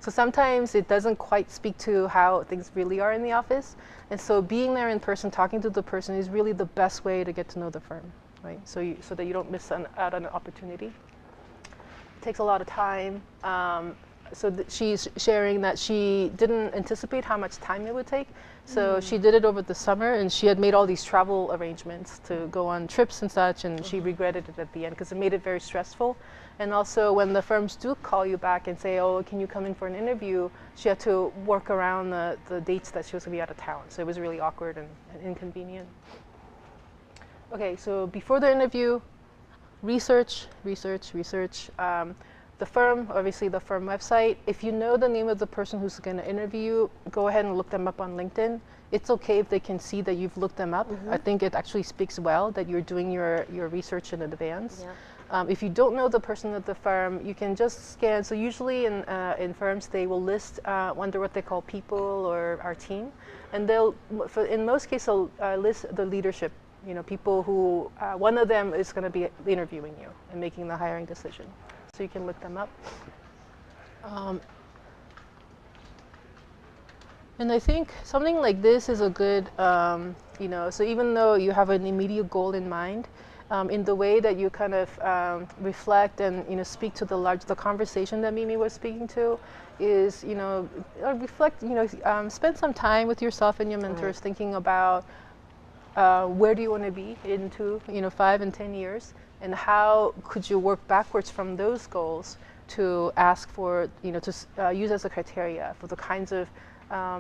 So sometimes it doesn't quite speak to how things really are in the office. And so being there in person, talking to the person is really the best way to get to know the firm, right? So that you don't miss out on an opportunity. It takes a lot of time. So she's sharing that she didn't anticipate how much time it would take. So she did it over the summer, and she had made all these travel arrangements to go on trips and such, and she regretted it at the end because it made it very stressful. And also when the firms do call you back and say, oh, can you come in for an interview, she had to work around the dates that she was going to be out of town. So it was really awkward and inconvenient. Okay, so before the interview, research. The firm, obviously the firm website. If you know the name of the person who's going to interview you, go ahead and look them up on LinkedIn. It's okay if they can see that you've looked them up. I think it actually speaks well that you're doing your research in advance. If you don't know the person at the firm, you can just scan. So usually in firms, they will list under what they call people or our team. And in most cases, they'll list the leadership, people who, one of them is going to be interviewing you and making the hiring decision. So you can look them up. And I think something like this is a good, so even though you have an immediate goal in mind, in the way that you kind of reflect and speak to the conversation that Mimi was speaking to, is reflect, spend some time with yourself and your mentors thinking about where do you want to be in 5 and 10 years, and how could you work backwards from those goals to ask for, to use as a criteria for the kinds of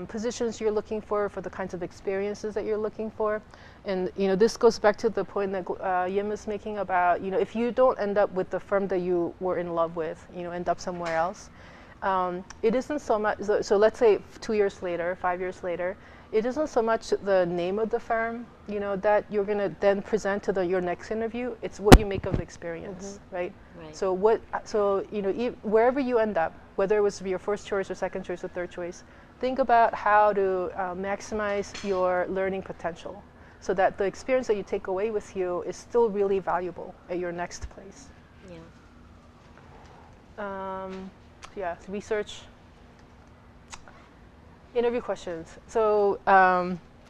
positions you're looking for the kinds of experiences that you're looking for. And this goes back to the point that Yim is making about, if you don't end up with the firm that you were in love with, end up somewhere else. It isn't so much, so let's say 2 years later, 5 years later, it isn't so much the name of the firm, that you're going to then present to your next interview. It's what you make of the experience, right? So wherever you end up, whether it was your first choice or second choice or third choice, think about how to maximize your learning potential so that the experience that you take away with you is still really valuable at your next place. Research. Interview questions. So,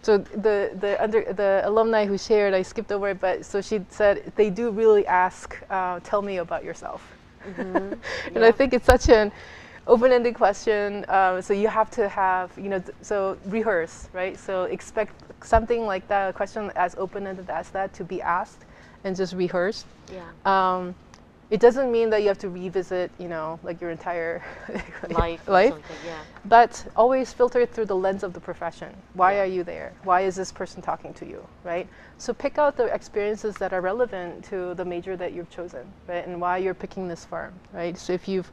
the alumni who shared, I skipped over it, but so she said they do really ask, tell me about yourself. And I think it's such an open-ended question. So you have to have, so rehearse, right? So expect something like that, a question as open-ended as that to be asked, and just rehearse. It doesn't mean that you have to revisit, like your entire life. But always filter it through the lens of the profession. Why are you there? Why is this person talking to you, right? So pick out the experiences that are relevant to the major that you've chosen, right? And why you're picking this firm, right? So if you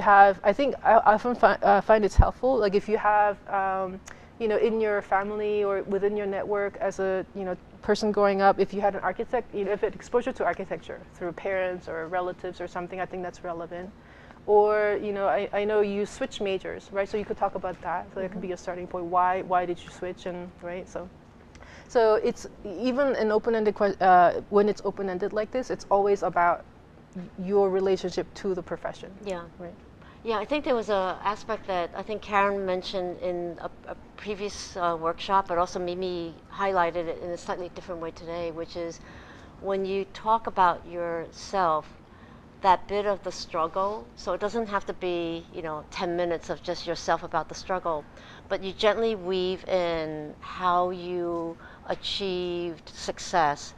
have, I think I often find it's helpful, like if you have, in your family or within your network as a, person growing up, if you had an architect, if it exposure to architecture through parents or relatives or something, I think that's relevant. Or, you know, I know you switch majors, right? So you could talk about that. So that could be a starting point. Why did you switch? And right, so it's even an open-ended when it's open-ended like this, it's always about your relationship to the profession. Yeah. Right. Yeah, I think there was a aspect that I think Karen mentioned in a previous workshop, but also Mimi highlighted it in a slightly different way today, which is when you talk about yourself, that bit of the struggle, so it doesn't have to be, you know, 10 minutes of just yourself about the struggle, but you gently weave in how you achieved success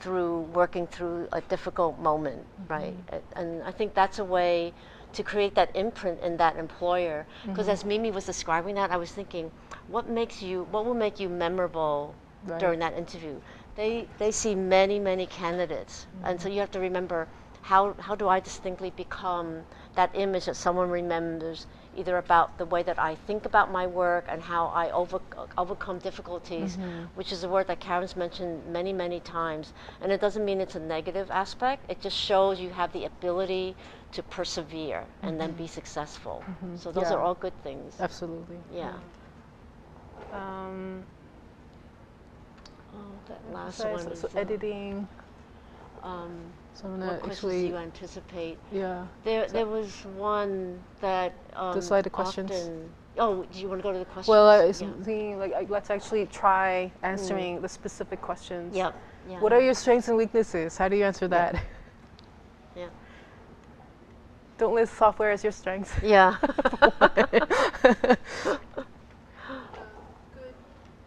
through working through a difficult moment, right? And I think that's a way to create that imprint in that employer. Because as Mimi was describing that, I was thinking, what will make you memorable during that interview? They see many candidates, and so you have to remember, how do I distinctly become that image that someone remembers, either about the way that I think about my work and how I overcome difficulties, which is a word that Karen's mentioned many times. And it doesn't mean it's a negative aspect. It just shows you have the ability to persevere and then be successful. So those are all good things. Absolutely. Yeah. That last one was so editing. So I'm what gonna questions do you anticipate? Yeah. There was one that The slide of questions. Oh, do you want to go to the questions? Well, I was thinking, like, let's actually try answering the specific questions. Yep. Yeah. What are your strengths and weaknesses? How do you answer that? Yeah. Don't list software as your strengths. Yeah. Good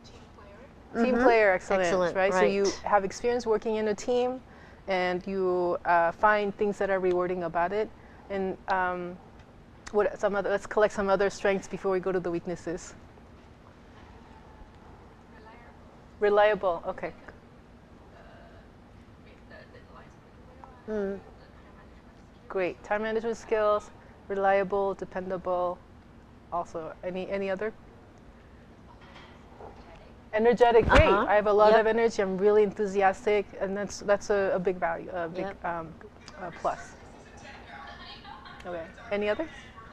team player. Team player, excellent. Excellent, Right? So right. you have experience working in a team, and you find things that are rewarding about it. And let's collect some other strengths before we go to the weaknesses. Reliable. Okay. Great. Time management skills, reliable, dependable. Also, any other? Energetic. Great. I have a lot of energy. I'm really enthusiastic, and that's a big value, a big plus. Okay. Any other?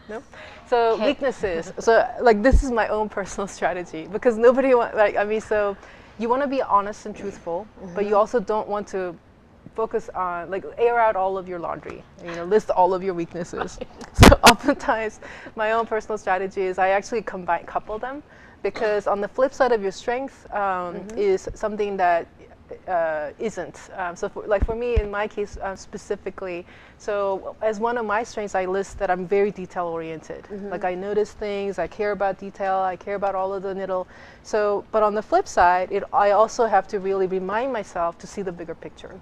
No. So weaknesses. So like this is my own personal strategy, because nobody so you want to be honest and truthful, but you also don't want to focus on, like, air out all of your laundry, list all of your weaknesses. So oftentimes my own personal strategy is I actually couple them, because on the flip side of your strength is something that isn't. So for me, in my case specifically, so as one of my strengths, I list that I'm very detail oriented. Like, I notice things, I care about detail, I care about all of the little. So, but on the flip side, I also have to really remind myself to see the bigger picture.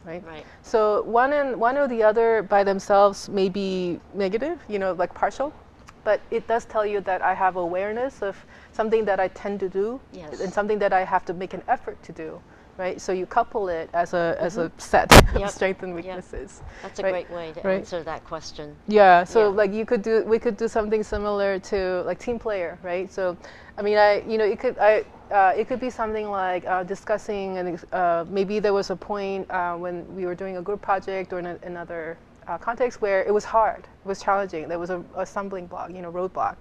Right? So one or the other by themselves may be negative, like partial, but it does tell you that I have awareness of something that I tend to do, and something that I have to make an effort to do. Right, so you couple it as a set of strengths and weaknesses. That's a great way to answer that question. Yeah, so like we could do something similar to like team player, right? So, I mean, it could be something like discussing, and maybe there was a point when we were doing a group project or in another context where it was hard, it was challenging, there was a stumbling block, roadblock.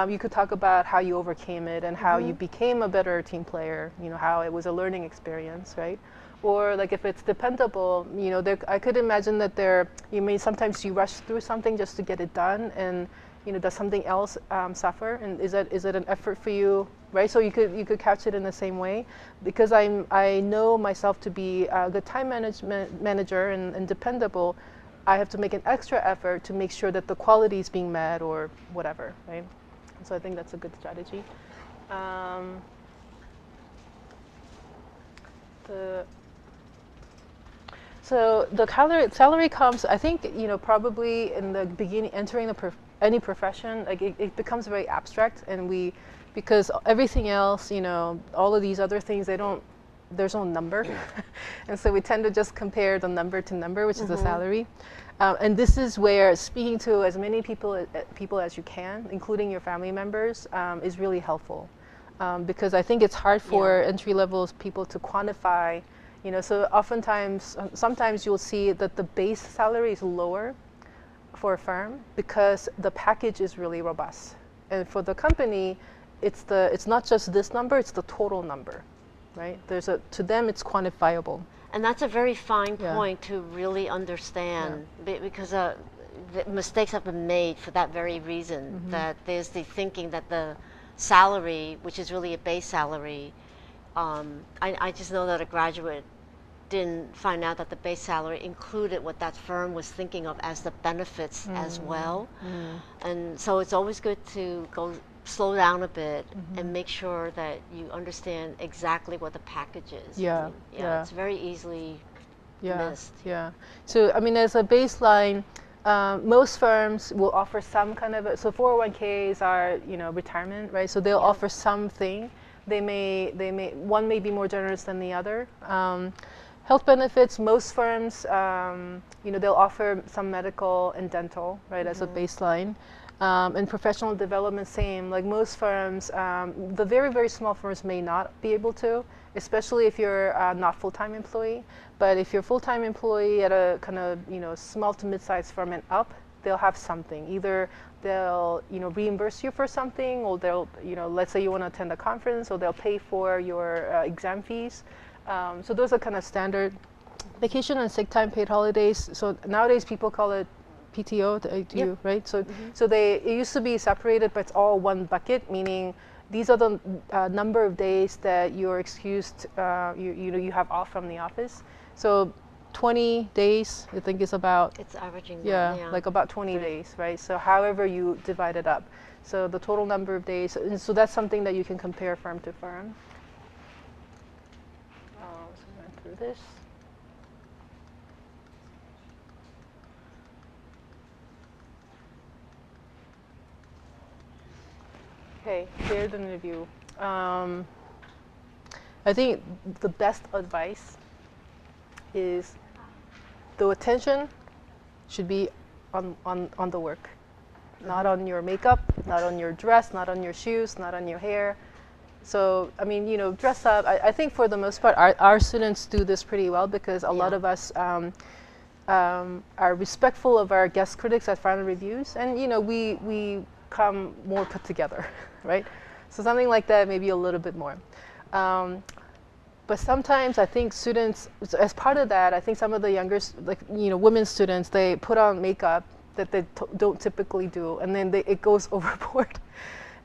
You could talk about how you overcame it and how you became a better team player, how it was a learning experience, right? Or like if it's dependable, I could imagine that sometimes you rush through something just to get it done, and does something else suffer, and is it an effort for you, right? So you could couch it in the same way, because I know myself to be a good time manager and dependable. I have to make an extra effort to make sure that the quality is being met or whatever, right? So I think that's a good strategy. So the salary comes, I think, probably in the beginning, entering any profession, like it becomes very abstract, and because everything else, all of these other things, there's no number, and so we tend to just compare the number to number, which is the salary. And this is where speaking to as many people as you can, including your family members, is really helpful, because I think it's hard for entry-level people to quantify. So oftentimes, sometimes you'll see that the base salary is lower for a firm because the package is really robust. And for the company, it's not just this number, it's the total number, right? To them, it's quantifiable. And that's a very fine Yeah. point to really understand because the mistakes have been made for that very reason, that there's the thinking that the salary, which is really a base salary, I just know that a graduate didn't find out that the base salary included what that firm was thinking of as the benefits as well. And so it's always good to slow down a bit and make sure that you understand exactly what the package is. Yeah, I mean, yeah. It's very easily missed. Yeah. So I mean, as a baseline, most firms will offer some kind of so 401ks are retirement, right? So they'll offer something. They may one may be more generous than the other. Health benefits, most firms, they'll offer some medical and dental, right, as a baseline. And professional development, same. Like most firms, the very, very small firms may not be able to, especially if you're not full-time employee. But if you're a full-time employee at a kind of small to mid-sized firm and up, they'll have something. Either they'll reimburse you for something, or they'll let's say you want to attend a conference, or they'll pay for your exam fees. So those are kind of standard. Vacation and sick time, paid holidays. So nowadays people call it PTO, right? So it used to be separated, but it's all one bucket, meaning these are the number of days that you're excused, you have off from the office. So 20 days, I think, is about. It's averaging. Like about 20 days, right? So however you divide it up. So the total number of days, and so that's something that you can compare firm to firm. So we went through this. Okay, fair interview. I think the best advice is the attention should be on the work, not on your makeup, not on your dress, not on your shoes, not on your hair. So, I mean, dress up. I think for the most part, our students do this pretty well because a lot of us are respectful of our guest critics at final reviews, and we come more put together, right? So something like that, maybe a little bit more. But sometimes I think students, as part of that, I think some of the younger, women students, they put on makeup that they don't typically do, and then it goes overboard,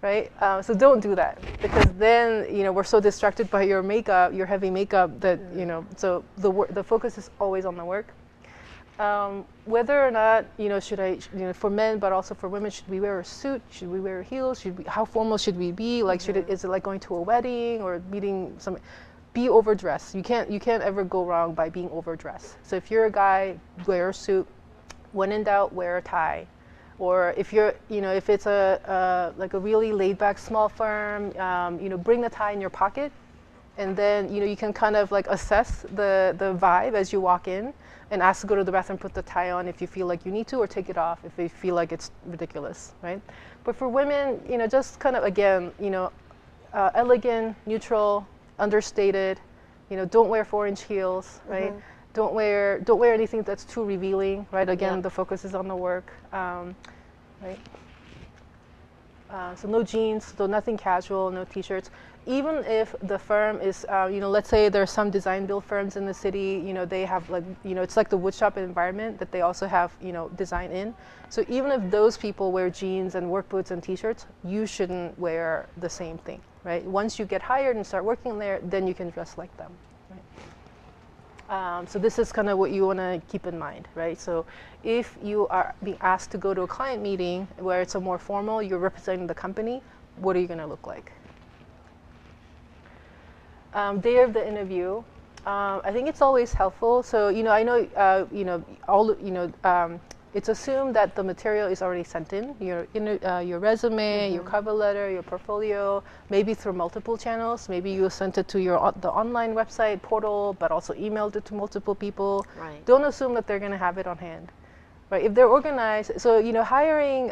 right? So don't do that, because then we're so distracted by your makeup, your heavy makeup, that so the focus is always on the work. Whether or not should I, for men but also for women, should we wear a suit? Should we wear heels? How formal should we be? Like, is it like going to a wedding or meeting some? Be overdressed. You can't ever go wrong by being overdressed. So if you're a guy, wear a suit. When in doubt, wear a tie. Or if you're, if it's like a really laid-back small firm, bring the tie in your pocket, and then you can kind of like assess the vibe as you walk in, and ask to go to the bathroom, put the tie on if you feel like you need to, or take it off if you feel like it's ridiculous, right? But for women, just kind of again, elegant, neutral, understated. Don't wear 4-inch heels, right? Don't wear anything that's too revealing, right? Again, the focus is on the work, right? So no jeans, so nothing casual, no t-shirts. Even if the firm is, let's say there's some design build firms in the city, they have like, it's like the woodshop environment that they also have, design in. So even if those people wear jeans and work boots and t-shirts, you shouldn't wear the same thing, right? Once you get hired and start working there, then you can dress like them, right? So this is kind of what you want to keep in mind, right? So if you are being asked to go to a client meeting where it's a more formal, you're representing the company, what are you going to look like? Day of the interview, I think it's always helpful. So I know it's assumed that the material is already sent in, your resume, your cover letter, your portfolio, maybe through multiple channels. Maybe you sent it to the online website portal, but also emailed it to multiple people. Right. Don't assume that they're going to have it on hand. Right, if they're organized, so hiring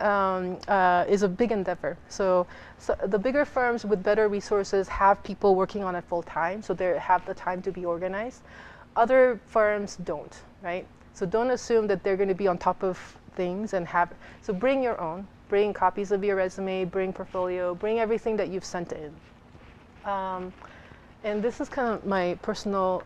is a big endeavor. So the bigger firms with better resources have people working on it full time, so they have the time to be organized. Other firms don't, right? So don't assume that they're going to be on top of things and so bring your own. Bring copies of your resume, bring portfolio, bring everything that you've sent in. And this is kind of my personal,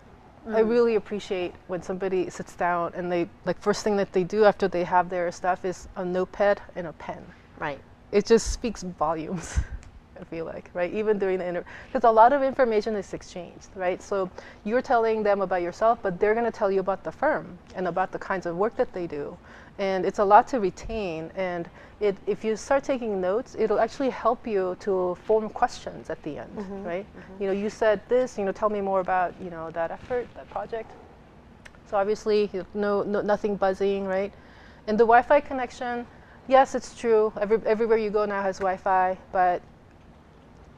I really appreciate when somebody sits down and they, like, first thing that they do after they have their stuff is a notepad and a pen. Right. It just speaks volumes, I feel like, right? Even during the interview, because a lot of information is exchanged, right? So you're telling them about yourself, but they're going to tell you about the firm and about the kinds of work that they do. And it's a lot to retain. And if you start taking notes, it'll actually help you to form questions at the end, right? You know, you said this, you know, tell me more about, you know, that effort, that project. So obviously, nothing buzzing, right? And the Wi-Fi connection, yes, it's true. Everywhere you go now has Wi-Fi, but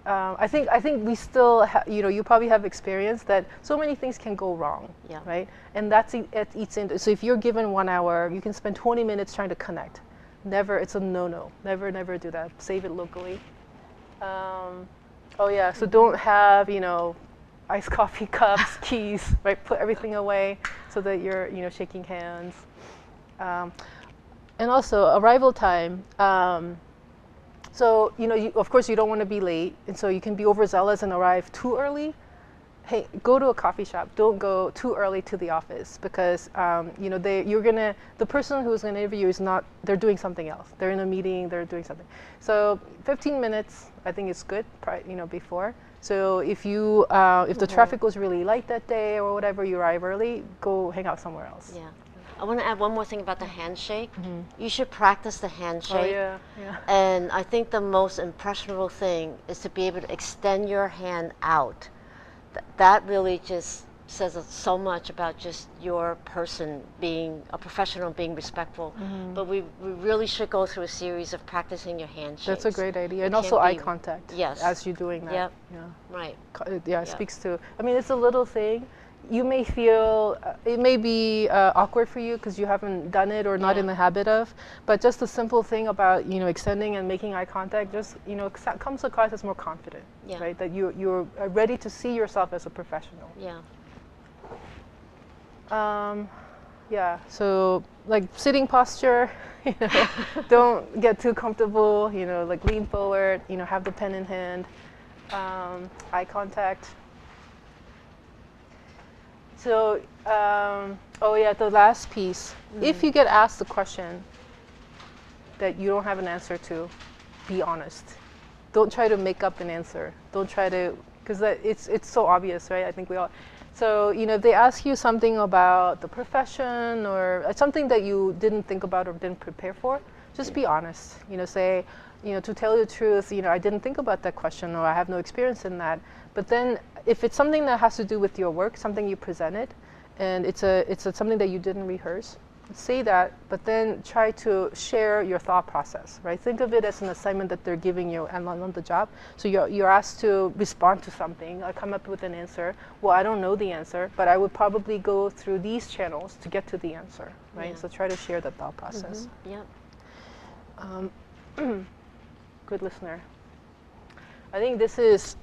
I think we still, you know, you probably have experience that so many things can go wrong, right? And it eats into. So if you're given 1 hour, you can spend 20 minutes trying to connect. Never, it's a no-no. Never do that. Save it locally. Oh yeah, so don't have, you know, iced coffee cups, keys, right? Put everything away so that you're, you know, shaking hands. And also arrival time. So, you know, of course you don't want to be late, and so you can be overzealous and arrive too early. Hey, go to a coffee shop. Don't go too early to the office because, you know, the person who's going to interview is not, they're doing something else. They're in a meeting, they're doing something. So 15 minutes, I think is good, you know, before. So if the traffic was really light that day or whatever, you arrive early, go hang out somewhere else. Yeah. I want to add one more thing about the handshake. You should practice the handshake. Oh, yeah. And I think the most impressionable thing is to be able to extend your hand out. That really just says so much about just your person being a professional, being respectful. But we really should go through a series of practicing your handshakes. That's a great idea. And also eye contact. Yes. As you're doing that. Yep. Yeah. Right. Yeah, it speaks to, I mean, it's a little thing. You may feel, it may be awkward for you because you haven't done it or not in the habit of, but just the simple thing about, you know, extending and making eye contact just, you know, comes across as more confident, right? That you're ready to see yourself as a professional. Yeah. Yeah, so like sitting posture, you know, don't get too comfortable, you know, like lean forward, you know, have the pen in hand, eye contact. So, oh yeah, the last piece. If you get asked a question that you don't have an answer to, be honest. Don't try to make up an answer. Don't try to, because it's so obvious, right? I think we all. So, you know, if they ask you something about the profession or something that you didn't think about or didn't prepare for, just be honest. You know, say, you know, to tell you the truth, you know, I didn't think about that question or I have no experience in that. But then if it's something that has to do with your work, something you presented, and it's something that you didn't rehearse, say that, but then try to share your thought process, right? Think of it as an assignment that they're giving you and on the job. So you're asked to respond to something, come up with an answer. Well, I don't know the answer, but I would probably go through these channels to get to the answer, right? Yeah. So try to share the thought process. Yep. Good listener. I think this is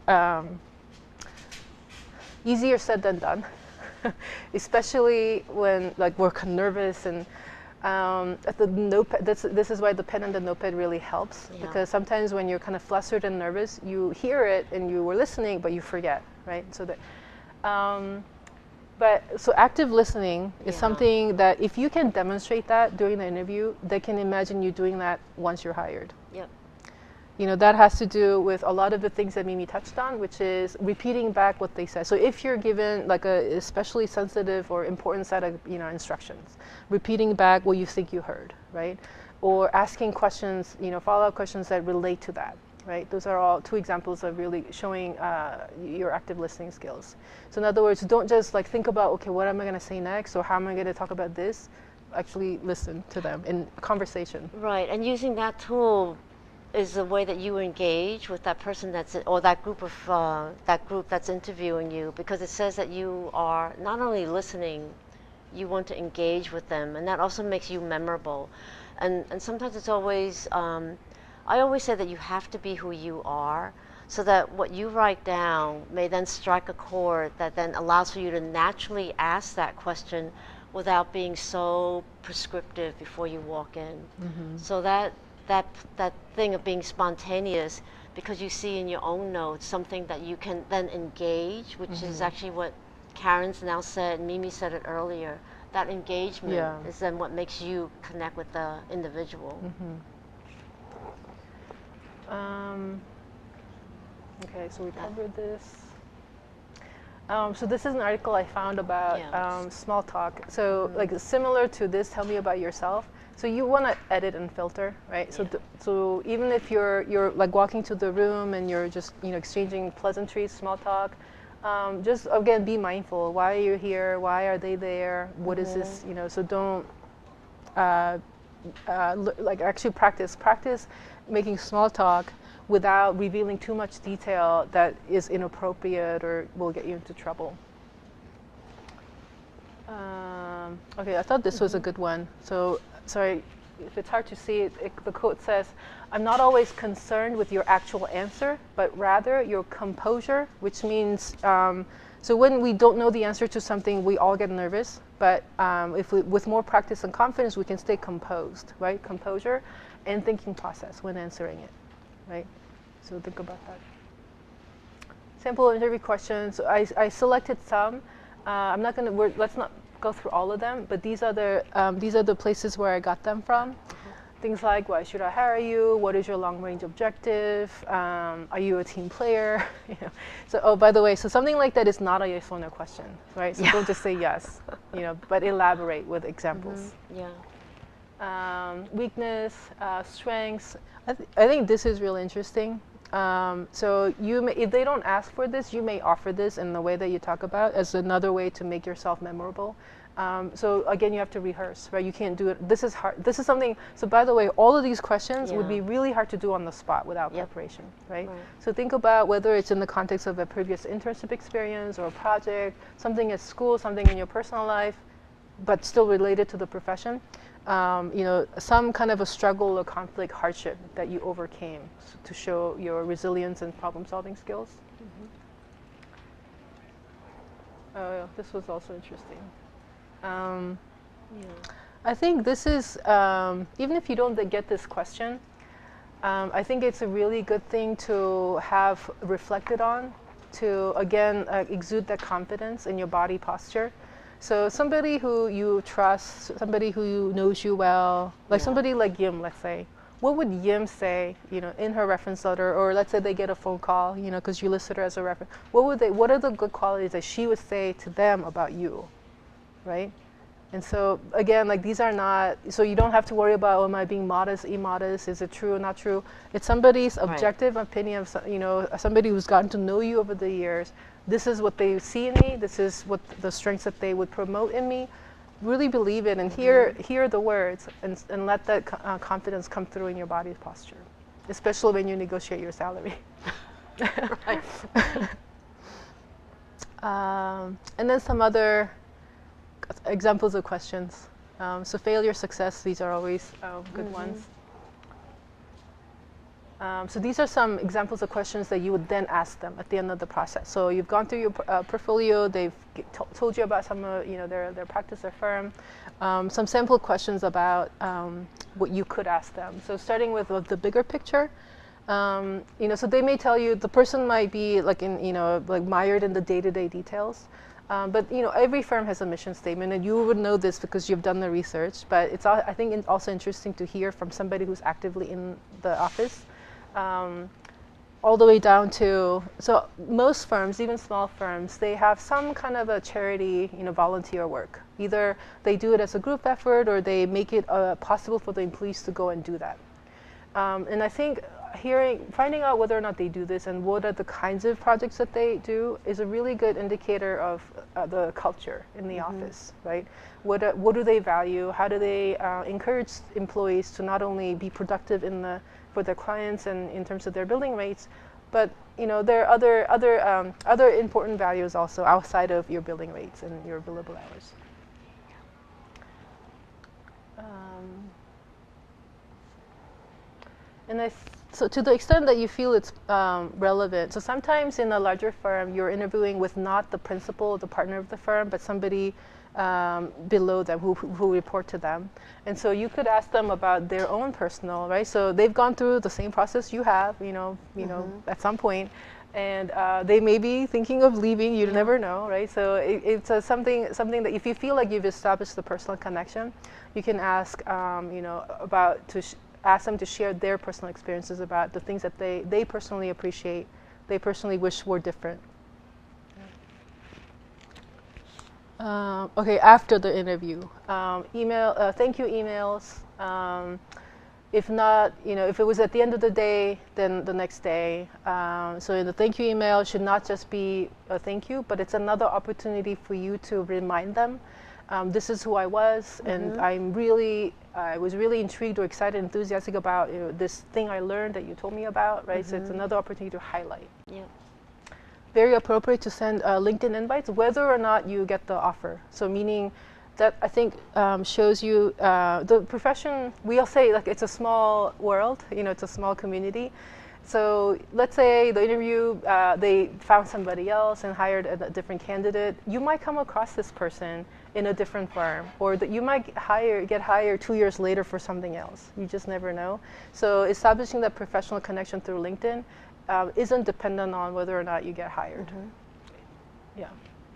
easier said than done, especially when like we're kind of nervous and at the notepad. This is why the pen and the notepad really helps, because sometimes when you're kind of flustered and nervous, you hear it and you were listening, but you forget, right? So that, so active listening is something that if you can demonstrate that during the interview, they can imagine you doing that once you're hired. Yep. You know, that has to do with a lot of the things that Mimi touched on, which is repeating back what they said. So if you're given like a especially sensitive or important set of, you know, instructions, repeating back what you think you heard, right? Or asking questions, you know, follow-up questions that relate to that, right? Those are all two examples of really showing your active listening skills. So in other words, don't just like think about, okay, what am I going to say next, or how am I going to talk about this? Actually listen to them in conversation. Right, and using that tool is the way that you engage with that person or that group that's interviewing you, because it says that you are not only listening, you want to engage with them, and that also makes you memorable. And sometimes it's always, I always say that you have to be who you are, so that what you write down may then strike a chord that then allows for you to naturally ask that question without being so prescriptive before you walk in. So that thing of being spontaneous, because you see in your own notes something that you can then engage, which is actually what Karen's now said, and Mimi said it earlier. That engagement is then what makes you connect with the individual. Okay, so we covered this. So this is an article I found about small talk. So like similar to this, tell me about yourself. So you want to edit and filter, right? So so even if you're like walking to the room and you're just exchanging pleasantries, small talk, just again be mindful. Why are you here? Why are they there? What is this? So don't like actually practice making small talk without revealing too much detail that is inappropriate or will get you into trouble. Okay, I thought this was a good one. So, sorry if it's hard to see it, the quote says, "I'm not always concerned with your actual answer, but rather your composure," which means, so when we don't know the answer to something, we all get nervous, but if we, with more practice and confidence, we can stay composed, right? Composure and thinking process when answering it, right? So think about that. Sample interview questions. I selected some. I'm not gonna. Let's not go through all of them. But these are the places where I got them from. Things like, why should I hire you? What is your long-range objective? Are you a team player? So, oh, by the way, so something like that is not a yes or no question, right? So don't just say yes, but elaborate with examples. Weakness, strengths. I think this is really interesting. So if they don't ask for this, you may offer this in the way that you talk about as another way to make yourself memorable. So again, you have to rehearse, right? You can't do it. This is hard. This is something. So by the way, all of these questions would be really hard to do on the spot without preparation, right? So think about whether it's in the context of a previous internship experience or a project, something at school, something in your personal life, but still related to the profession. Some kind of a struggle or conflict, hardship that you overcame to show your resilience and problem-solving skills. Oh, this was also interesting. I think this is, even if you don't get this question, I think it's a really good thing to have reflected on to, again, exude that confidence in your body posture. So somebody who you trust, somebody who knows you well, like somebody like Yim, let's say. What would Yim say, in her reference letter, or let's say they get a phone call, because you listed her as a reference. What are the good qualities that she would say to them about you, right? And so again, like these are not, so you don't have to worry about, am I being modest, immodest, is it true or not true? It's somebody's objective opinion of, somebody who's gotten to know you over the years. This is what they see in me. This is what the strengths that they would promote in me. Really believe it and hear the words and let that confidence come through in your body's posture, especially when you negotiate your salary. And then some other examples of questions. So failure, success, these are always good ones. So these are some examples of questions that you would then ask them at the end of the process. So you've gone through your portfolio, they've told you about some of their practice, their firm, some sample questions about what you could ask them. So starting with the bigger picture, so they may tell you, the person might be like mired in the day-to-day details. But every firm has a mission statement, and you would know this because you've done the research. But it's I think it's also interesting to hear from somebody who's actively in the office, all the way down to, so most firms, even small firms, they have some kind of a charity, volunteer work. Either they do it as a group effort, or they make it possible for the employees to go and do that. And I think finding out whether or not they do this and what are the kinds of projects that they do is a really good indicator of the culture in the office, right? What do they value? How do they encourage employees to not only be productive for their clients and in terms of their billing rates, but there are other important values also outside of your billing rates and your billable hours. And So to the extent that you feel it's relevant, so sometimes in a larger firm, you're interviewing with not the principal, the partner of the firm, but somebody below them who report to them. And so you could ask them about their own personal, right? So they've gone through the same process you have, you know, at some point, and they may be thinking of leaving. You never know, right? So it's something that if you feel like you've established the personal connection, you can ask, you know, ask them to share their personal experiences about the things that they personally appreciate, they personally wish were different. Okay, after the interview, thank you emails. If not, you know, if it was at the end of the day, then the next day. So in the thank you email should not just be a thank you, but it's another opportunity for you to remind them, this is who I was, and I was really intrigued or excited, enthusiastic about, you know, this thing I learned that you told me about, right? So it's another opportunity to highlight. Yeah. Very appropriate to send LinkedIn invites, whether or not you get the offer. So meaning that I think shows you the profession. We'll say like it's a small world, you know, it's a small community. So let's say the interview, they found somebody else and hired a different candidate. You might come across this person in a different firm, or that you might get hired 2 years later for something else. You just never know. So establishing that professional connection through LinkedIn isn't dependent on whether or not you get hired. Yeah,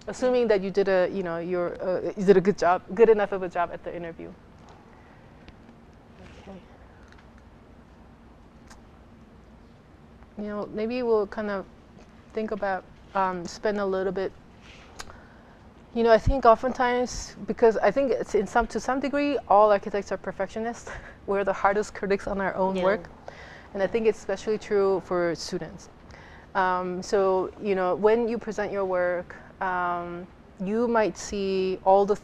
assuming that you did you did a good job, good enough of a job at the interview. Okay. You know, maybe we'll kind of think about spend a little bit. You know, I think oftentimes, because I think it's to some degree, all architects are perfectionists. We're the hardest critics on our own work. And I think it's especially true for students. So, you know, when you present your work, you might see all the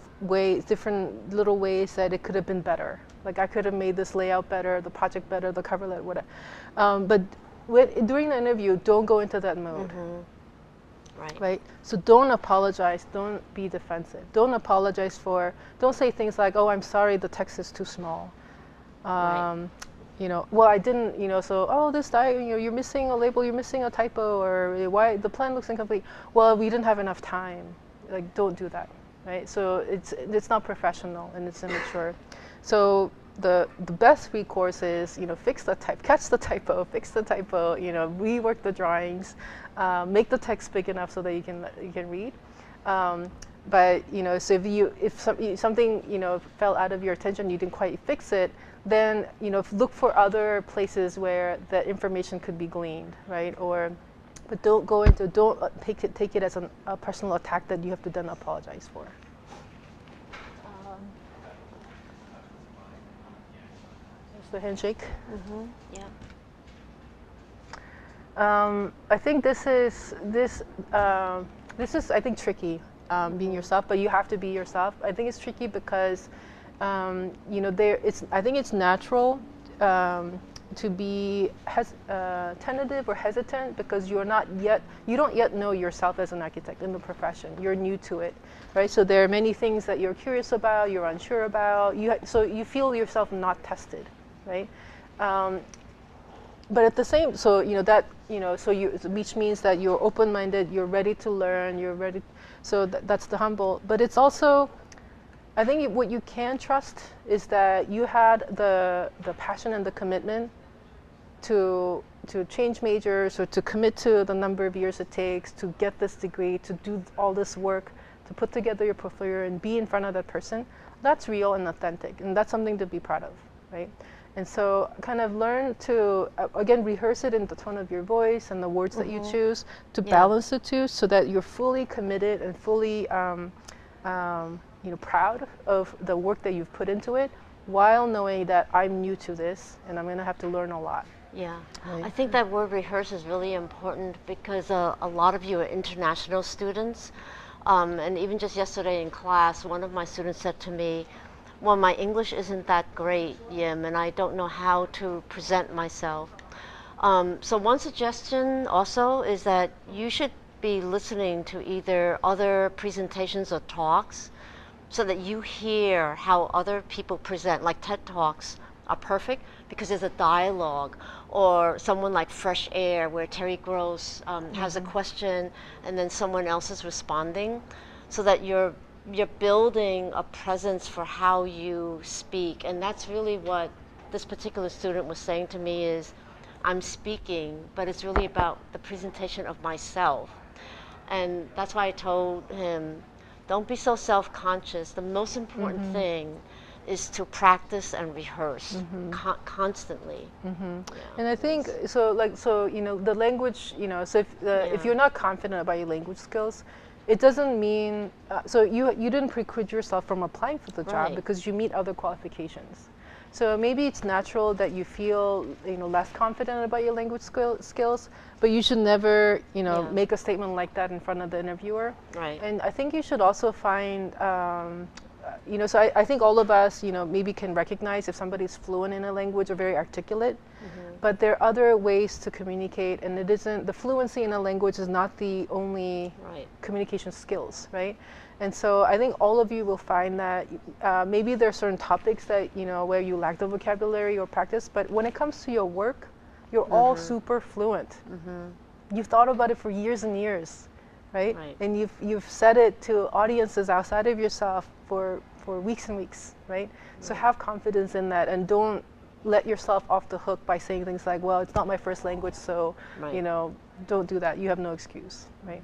different little ways that it could have been better. Like I could have made this layout better, the project better, the cover letter, whatever. But during the interview, don't go into that mode. Right? So don't apologize, don't be defensive. Don't say things like, oh, I'm sorry, the text is too small. You know, well, I didn't, you know, so, oh, this diagram, you know, you're missing a label, you're missing a typo, or why the plan looks incomplete. Well, we didn't have enough time. Like, don't do that, right? So it's not professional and it's immature. So the best recourse is, you know, catch the typo, fix the typo, you know, rework the drawings, make the text big enough so that you can read. But you know, so if something you know fell out of your attention, you didn't quite fix it, then you know look for other places where the information could be gleaned, right? But don't take it as a personal attack that you have to then apologize for. Just the handshake. Yeah. I think this is I think tricky. Being yourself, but you have to be yourself. I think it's tricky because, you know, I think it's natural to be tentative or hesitant because you don't yet know yourself as an architect in the profession. You're new to it, right? So there are many things that you're curious about, you're unsure about. So you feel yourself not tested, right? But at the same, so you know that which means that you're open-minded, you're ready to learn, you're ready. So that's the humble. But it's also, I think what you can trust is that you had the passion and the commitment to change majors or to commit to the number of years it takes to get this degree, to do all this work, to put together your portfolio and be in front of that person. That's real and authentic, and that's something to be proud of, right? And so kind of learn to, again, rehearse it in the tone of your voice and the words that you choose to balance the two so that you're fully committed and fully you know, proud of the work that you've put into it while knowing that I'm new to this and I'm going to have to learn a lot. Yeah, right? I think that word rehearse is really important because a lot of you are international students. And even just yesterday in class, one of my students said to me, well, my English isn't that great, Yim, and I don't know how to present myself. So one suggestion also is that you should be listening to either other presentations or talks so that you hear how other people present, like TED Talks are perfect because there's a dialogue, or someone like Fresh Air where Terry Gross has a question and then someone else is responding, so that you're building a presence for how you speak. And that's really what this particular student was saying to me is, I'm speaking, but it's really about the presentation of myself. And that's why I told him, don't be so self-conscious. The most important thing is to practice and rehearse constantly. Yeah. And I think so you know, the language, you know, so if you're not confident about your language skills, it doesn't mean so you didn't preclude yourself from applying for the job because you meet other qualifications. So maybe it's natural that you feel, you know, less confident about your language skills, but you should never, you know, make a statement like that in front of the interviewer. Right. And I think you should also find, you know, so I think all of us, you know, maybe can recognize if somebody's fluent in a language or very articulate, but there are other ways to communicate, and it isn't, the fluency in a language is not the only communication skills, right? And so I think all of you will find that maybe there are certain topics that, you know, where you lack the vocabulary or practice, but when it comes to your work, you're all super fluent. You've thought about it for years and years, right? And you've said it to audiences outside of yourself for weeks and weeks, right? So have confidence in that, and don't let yourself off the hook by saying things like, well, it's not my first language, so, you know, don't do that. You have no excuse, right?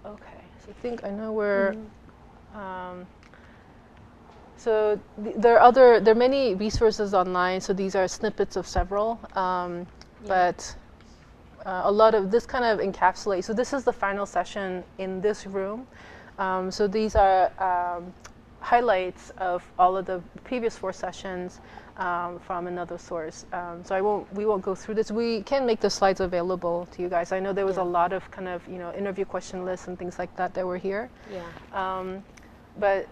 Okay, so I think I know where. So there are many resources online. So these are snippets of several, but a lot of this kind of encapsulates. So this is the final session in this room. So these are highlights of all of the previous 4 sessions from another source. So we won't go through this. We can make the slides available to you guys. I know there was a lot of kind of, you know, interview question lists and things like that were here. But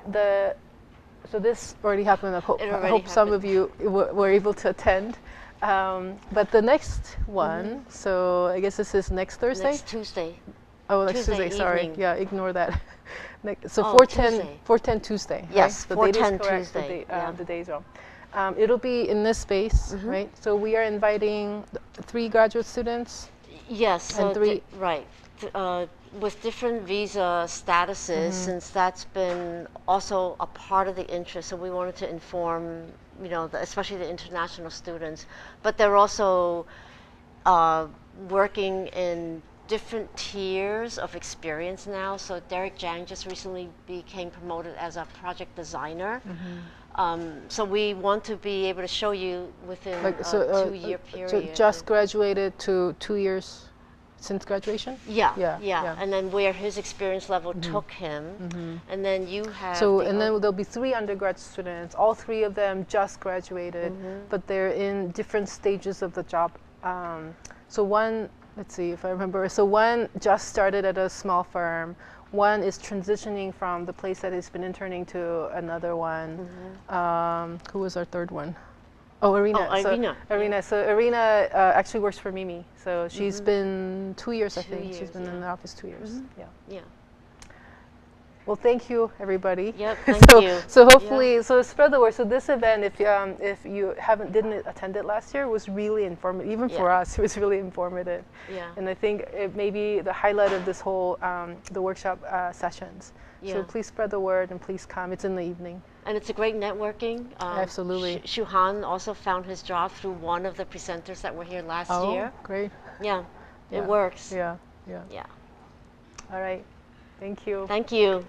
so this already happened. I hope some of you were able to attend. But the next one, so I guess this is next Thursday? Next Tuesday. Oh, next Tuesday, sorry. Evening. Yeah, ignore that. So 4:10 Tuesday. Yes, right? The date 4:10 is correct, Tuesday. the day is wrong. It'll be in this space, right? So we are inviting 3 graduate students. Yes, and 3 with different visa statuses, since that's been also a part of the interest. So we wanted to inform, you know, especially the international students, but they're also working in different tiers of experience now. So Derek Jang just recently became promoted as a project designer. So we want to be able to show you within a 2-year period. So just graduated to 2 years since graduation? Yeah. And then where his experience level took him. And then you have... So, and then there'll be 3 undergrad students. All 3 of them just graduated, but they're in different stages of the job. So one, let's see if I remember. So one just started at a small firm. One is transitioning from the place that he's been interning to another one. Who was our 3rd one? Oh, Arena. Arena. So Arena actually works for Mimi. So she's been 2 years, I think. She's been in the office 2 years. Yeah. Well, thank you, everybody. Yep, thank you. So hopefully, so spread the word. So this event, if you didn't attend it last year, was really informative. Even for us, it was really informative. And I think it may be the highlight of this whole the workshop sessions. So please spread the word and please come. It's in the evening. And it's a great networking. Absolutely. Shu Han also found his job through one of the presenters that were here last year. Oh, great. Yeah, it works. Yeah. Yeah. All right. Thank you. Thank you.